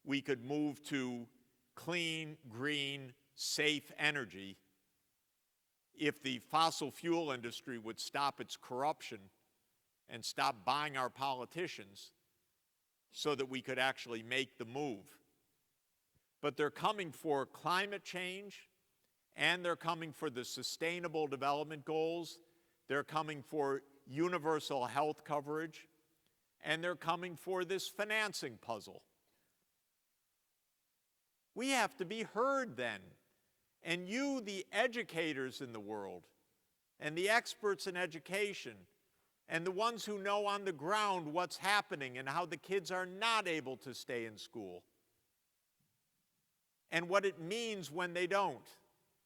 we could move to clean, green, safe energy if the fossil fuel industry would stop its corruption and stop buying our politicians so that we could actually make the move. But they're coming for climate change, and they're coming for the Sustainable Development Goals. They're coming for universal health coverage, and they're coming for this financing puzzle. We have to be heard then. And you, the educators in the world, and the experts in education, and the ones who know on the ground what's happening and how the kids are not able to stay in school, and what it means when they don't,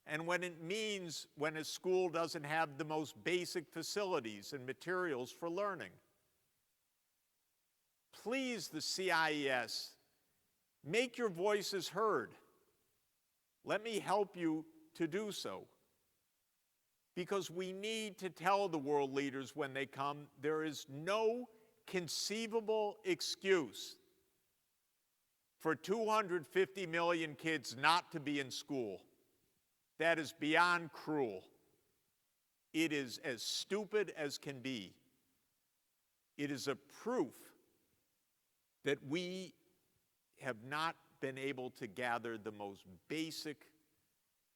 and what it means when a school doesn't have the most basic facilities and materials for learning. Please, the CIES, make your voices heard. Let me help you to do so. because we need to tell the world leaders when they come, there is no conceivable excuse for 250 million kids not to be in school. That is beyond cruel. It is as stupid as can be. It is a proof that we have not been able to gather the most basic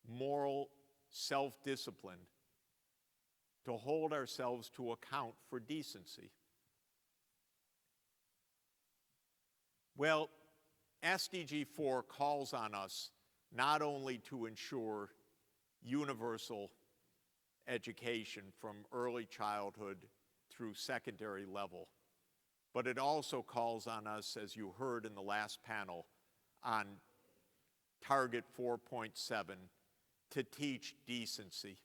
moral self-discipline to hold ourselves to account for decency. Well, SDG 4 calls on us not only to ensure universal education from early childhood through secondary level, but it also calls on us, as you heard in the last panel, on Target 4.7, to teach decency.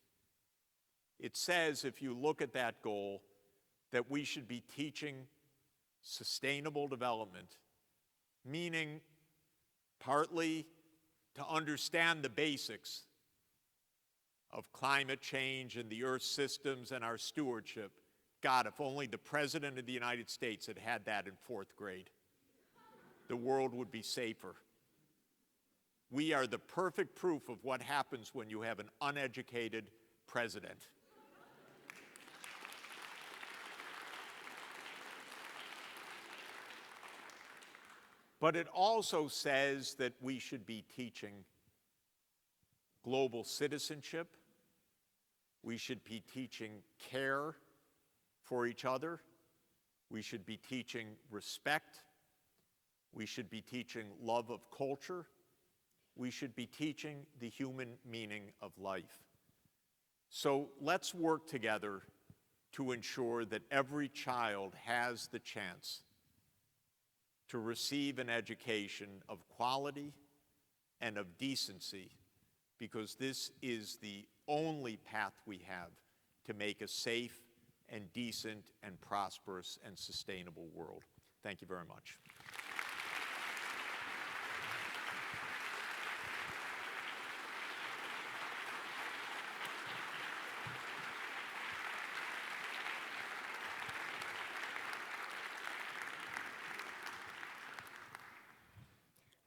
It says, if you look at that goal, that we should be teaching sustainable development, meaning partly to understand the basics of climate change and the Earth systems and our stewardship. God, if only the President of the United States had had that in 4th grade, the world would be safer. We are the perfect proof of what happens when you have an uneducated president. But it also says that we should be teaching global citizenship. We should be teaching care for each other. We should be teaching respect. We should be teaching love of culture. We should be teaching the human meaning of life. So let's work together to ensure that every child has the chance to receive an education of quality and of decency, because this is the only path we have to make a safe and decent and prosperous and sustainable world. Thank you very much.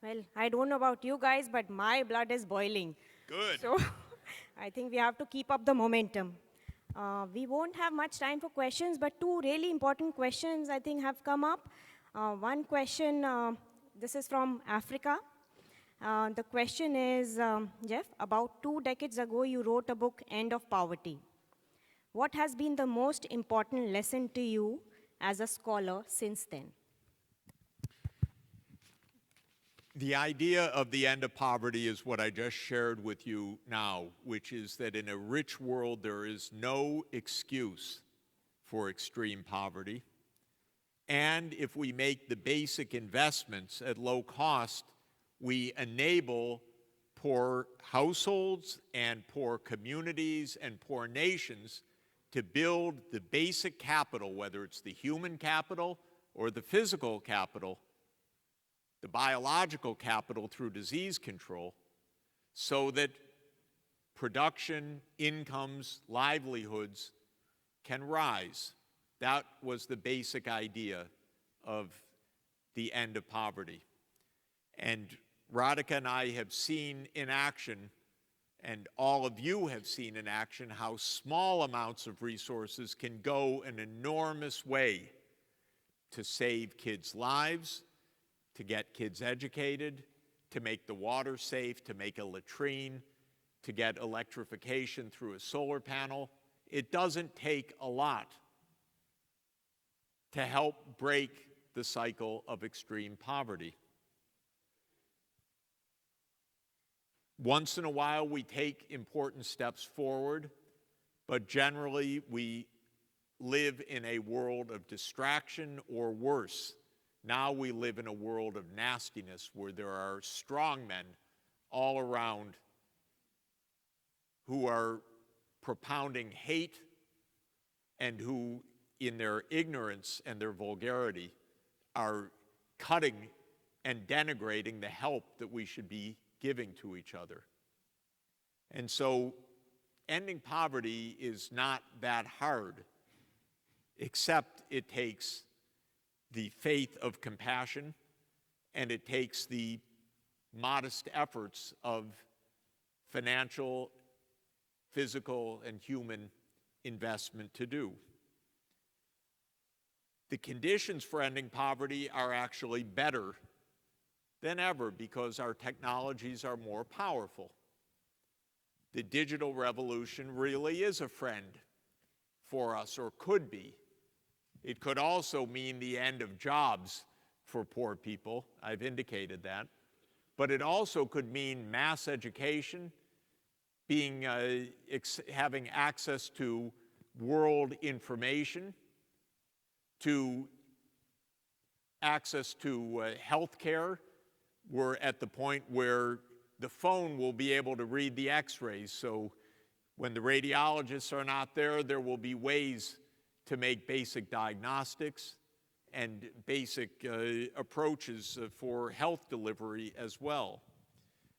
Well, I don't know about you guys, but my blood is boiling. Good. So I think we have to keep up the momentum. We won't have much time for questions, but two really important questions I think have come up. One question, this is from Africa. The question is, Jeff, about 2 decades ago, you wrote a book, End of Poverty. What has been the most important lesson to you as a scholar since then? The idea of the end of poverty is what I just shared with you now, which is that in a rich world, there is no excuse for extreme poverty. And if we make the basic investments at low cost, we enable poor households and poor communities and poor nations to build the basic capital, whether it's the human capital or the physical capital, the biological capital through disease control, so that production, incomes, livelihoods can rise. That was the basic idea of the end of poverty. And Radhika and I have seen in action, and all of you have seen in action, how small amounts of resources can go an enormous way to save kids' lives, to get kids educated, to make the water safe, to make a latrine, to get electrification through a solar panel. It doesn't take a lot to help break the cycle of extreme poverty. Once in a while, we take important steps forward, but generally we live in a world of distraction, or worse. Now we live in a world of nastiness where there are strong men all around who are propounding hate and who, in their ignorance and their vulgarity, are cutting and denigrating the help that we should be giving to each other. And so ending poverty is not that hard, except it takes the faith of compassion and it takes the modest efforts of financial, physical, and human investment to do. The conditions for ending poverty are actually better than ever because our technologies are more powerful. The digital revolution really is a friend for us, or could be. It could also mean the end of jobs for poor people. I've indicated that. But it also could mean mass education, having access to world information, to access to health care. We're at the point where the phone will be able to read the x-rays. So when the radiologists are not there, there will be ways to make basic diagnostics and basic approaches for health delivery as well.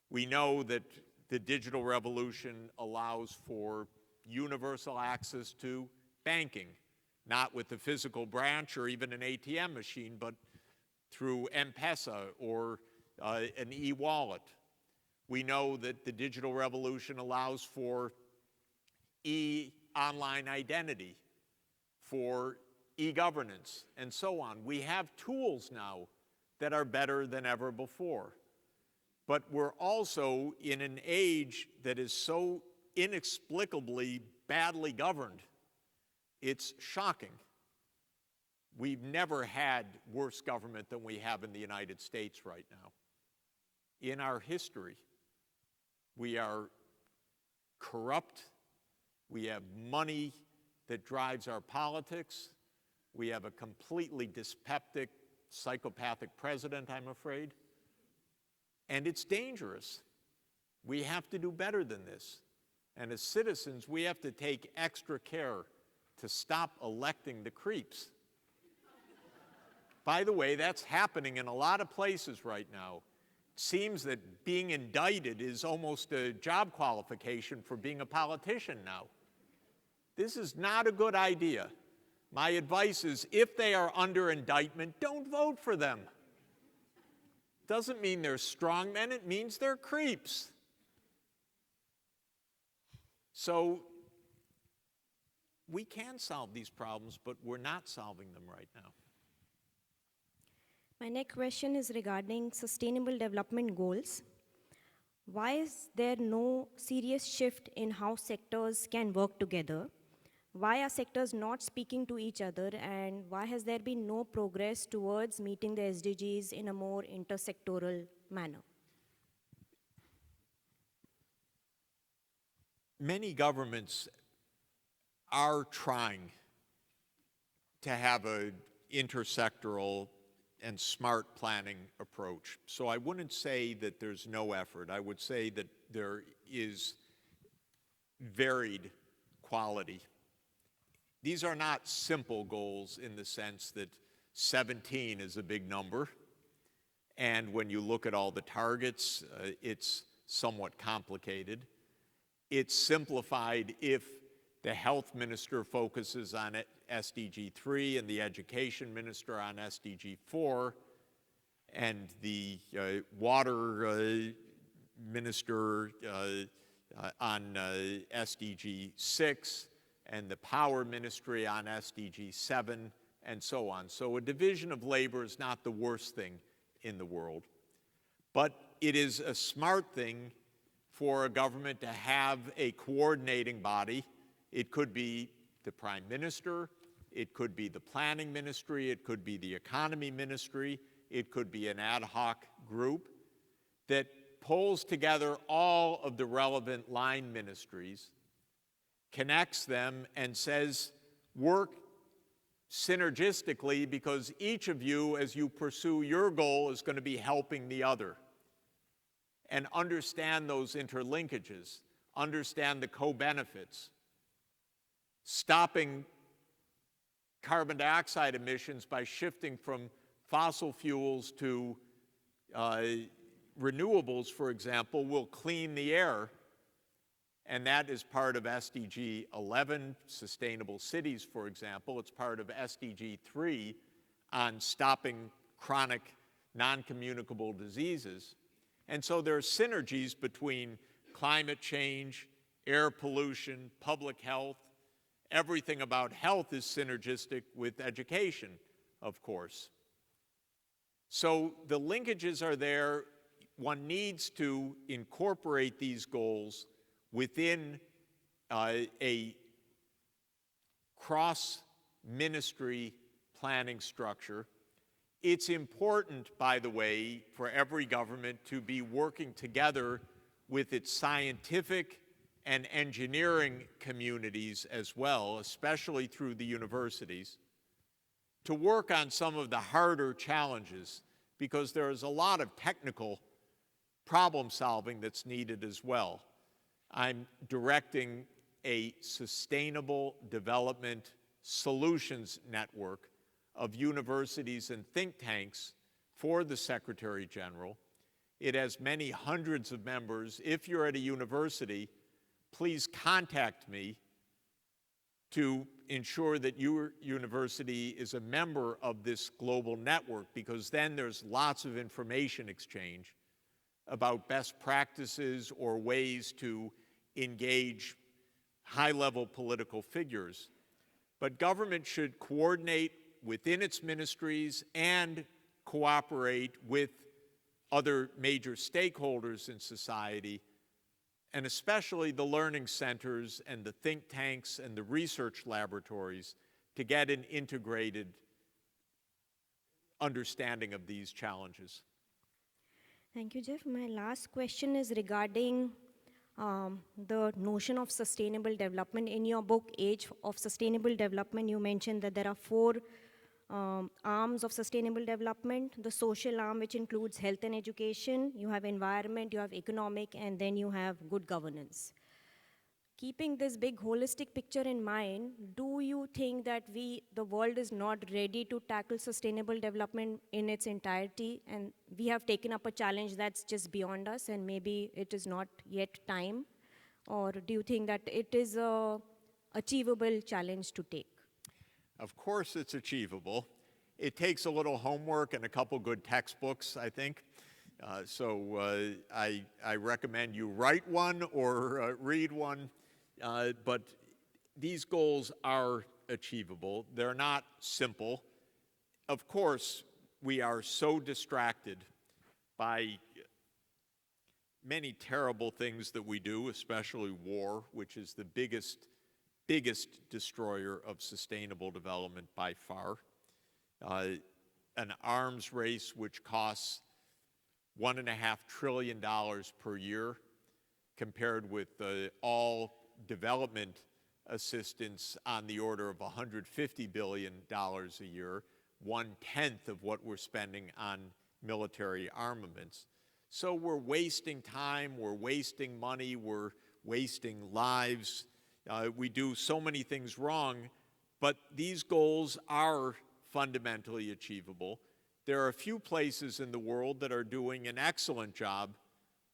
We know that the digital revolution allows for universal access to banking, not with the physical branch or even an ATM machine, but through M-Pesa or an e-wallet. We know that the digital revolution allows for online identity, for e-governance, and so on. We have tools now that are better than ever before. But we're also in an age that is so inexplicably badly governed. It's shocking. We've never had worse government than we have in the United States right now. In our history, we are corrupt. We have money that drives our politics. We have a completely dyspeptic, psychopathic president, I'm afraid. And it's dangerous. We have to do better than this. And as citizens, we have to take extra care to stop electing the creeps. By the way, that's happening in a lot of places right now. It seems that being indicted is almost a job qualification for being a politician now. This is not a good idea. My advice is, if they are under indictment, don't vote for them. Doesn't mean they're strong men, it means they're creeps. So we can solve these problems, but we're not solving them right now. My next question is regarding Sustainable Development Goals. Why is there no serious shift in how sectors can work together? Why are sectors not speaking to each other, and why has there been no progress towards meeting the SDGs in a more intersectoral manner? Many governments are trying to have an intersectoral and smart planning approach. So I wouldn't say that there's no effort. I would say that there is varied quality. These are not simple goals in the sense that 17 is a big number, and when you look at all the targets, it's somewhat complicated. It's simplified if the health minister focuses on SDG 3 and the education minister on SDG 4, and the water minister on SDG 6, and the power ministry on SDG 7, and so on. So a division of labor is not the worst thing in the world. But it is a smart thing for a government to have a coordinating body. It could be the prime minister, it could be the planning ministry, it could be the economy ministry, it could be an ad hoc group that pulls together all of the relevant line ministries, connects them, and says, work synergistically, because each of you, as you pursue your goal, is going to be helping the other. And understand those interlinkages, understand the co-benefits. Stopping carbon dioxide emissions by shifting from fossil fuels to renewables, for example, will clean the air and that is part of SDG 11, Sustainable Cities, for example. It's part of SDG 3 on stopping chronic non-communicable diseases. And so there are synergies between climate change, air pollution, public health. Everything about health is synergistic with education, of course. So the linkages are there. One needs to incorporate these goals within a cross-ministry planning structure. It's important, by the way, for every government to be working together with its scientific and engineering communities as well, especially through the universities, to work on some of the harder challenges, because there is a lot of technical problem solving that's needed as well. I'm directing a sustainable development solutions network of universities and think tanks for the Secretary General. It has many hundreds of members. If you're at a university, please contact me to ensure that your university is a member of this global network, because then there's lots of information exchange about best practices or ways to engage high-level political figures. But government should coordinate within its ministries and cooperate with other major stakeholders in society, and especially the learning centers and the think tanks and the research laboratories, to get an integrated understanding of these challenges. Thank you, Jeff. My last question is regarding the notion of sustainable development. In your book, Age of Sustainable Development, you mentioned that there are 4 arms of sustainable development. The social arm, which includes health and education, you have environment, you have economic, and then you have good governance. Keeping this big holistic picture in mind, do you think that the world is not ready to tackle sustainable development in its entirety, and we have taken up a challenge that's just beyond us and maybe it is not yet time? Or do you think that it is a achievable challenge to take? Of course it's achievable. It takes a little homework and a couple good textbooks, I think. I recommend you write one or read one. But these goals are achievable. They're not simple. Of course, we are so distracted by many terrible things that we do, especially war, which is the biggest destroyer of sustainable development by far. An arms race which costs $1.5 trillion per year, compared with all development assistance on the order of $150 billion a year, 1/10 of what we're spending on military armaments. So we're wasting time, we're wasting money, we're wasting lives. We do so many things wrong, but these goals are fundamentally achievable. There are a few places in the world that are doing an excellent job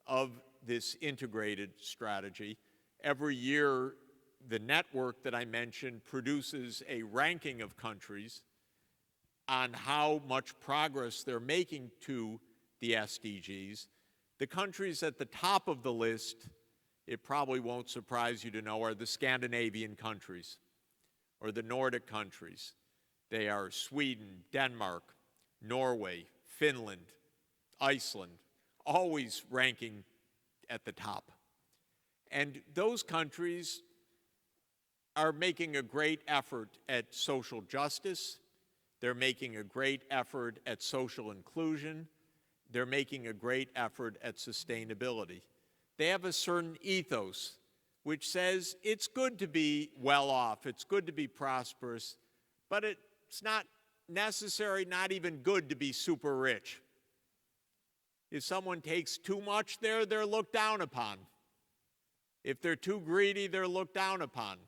of this integrated strategy. Every year, the network that I mentioned produces a ranking of countries on how much progress they're making to the SDGs. The countries at the top of the list, it probably won't surprise you to know, are the Scandinavian countries or the Nordic countries. They are Sweden, Denmark, Norway, Finland, Iceland, always ranking at the top. And those countries are making a great effort at social justice. They're making a great effort at social inclusion. They're making a great effort at sustainability. They have a certain ethos which says it's good to be well off, it's good to be prosperous, but it's not necessary, not even good to be super rich. If someone takes too much there, they're looked down upon. If they're too greedy, they're looked down upon.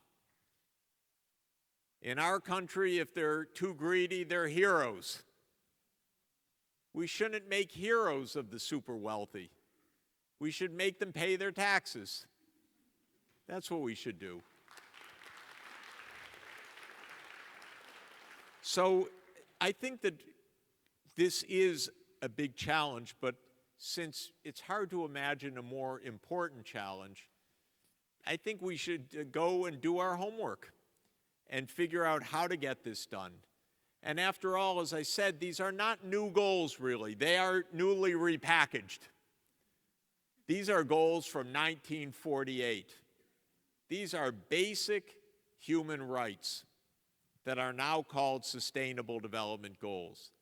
In our country, if they're too greedy, they're heroes. We shouldn't make heroes of the super wealthy. We should make them pay their taxes. That's what we should do. So I think that this is a big challenge, but since it's hard to imagine a more important challenge, I think we should go and do our homework and figure out how to get this done. And after all, as I said, these are not new goals, really. They are newly repackaged. These are goals from 1948. These are basic human rights that are now called Sustainable Development Goals.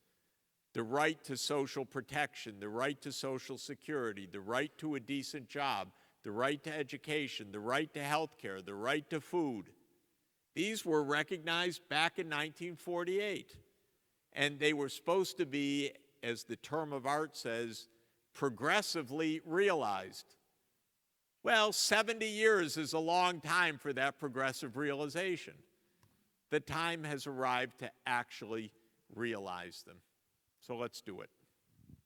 The right to social protection, the right to social security, the right to a decent job, the right to education, the right to health care, the right to food. These were recognized back in 1948, and they were supposed to be, as the term of art says, progressively realized. Well, 70 years is a long time for that progressive realization. The time has arrived to actually realize them. So let's do it.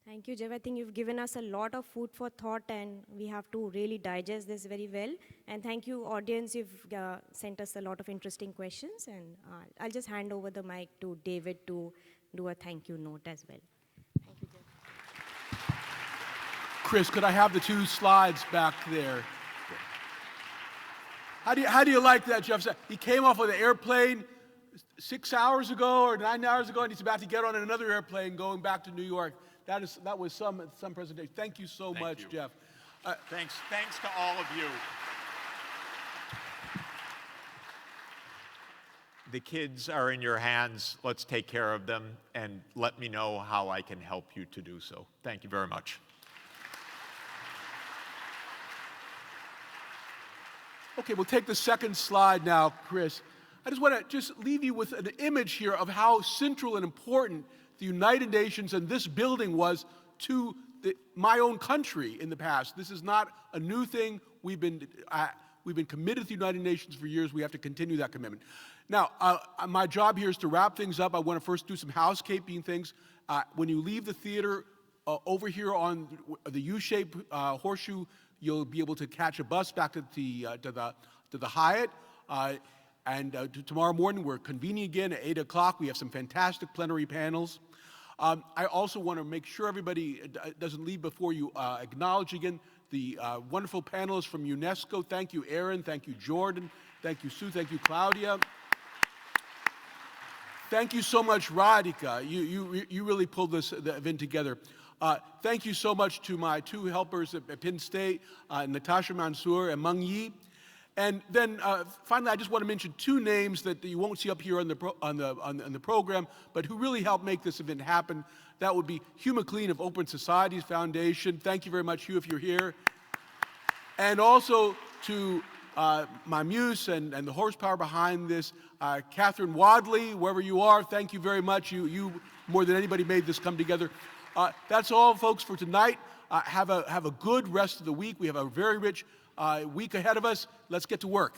Thank you, Jeff. I think you've given us a lot of food for thought, and we have to really digest this very well. And thank you, audience. You've sent us a lot of interesting questions. And I'll just hand over the mic to David to do a thank you note as well. Thank you, Jeff. Chris, could I have the 2 slides back there? How do you like that, Jeff? He came off of the airplane 6 hours ago or 9 hours ago, and he's about to get on another airplane going back to New York. That was some presentation. Thank you so much, Jeff. Thanks to all of you. The kids are in your hands. Let's take care of them, and let me know how I can help you to do so. Thank you very much. Okay, we'll take the second slide now, Chris. I just want to leave you with an image here of how central and important the United Nations and this building was to my own country in the past. This is not a new thing. We've been committed to the United Nations for years. We have to continue that commitment. Now, my job here is to wrap things up. I want to first do some housekeeping things. When you leave the theater, over here on the U-shaped horseshoe, you'll be able to catch a bus back to the Hyatt. Tomorrow morning, we're convening again at 8 o'clock. We have some fantastic plenary panels. I also want to make sure everybody doesn't leave before you acknowledge again the wonderful panelists from UNESCO. Thank you, Aaron. Thank you, Jordan. Thank you, Sue. Thank you, Claudia. Thank you so much, Radhika. You really pulled the event together. Thank you so much to my 2 helpers at Penn State, Natasha Mansour and Meng Yi. And then finally, I just want to mention 2 names that you won't see up here on the program, but who really helped make this event happen. That would be Hugh McLean of Open Societies Foundation. Thank you very much, Hugh, if you're here. And also to my muse and the horsepower behind this, Catherine Wadley, wherever you are, thank you very much. You more than anybody made this come together. That's all, folks, for tonight. Have a good rest of the week. We have a very rich week ahead of us. Let's get to work.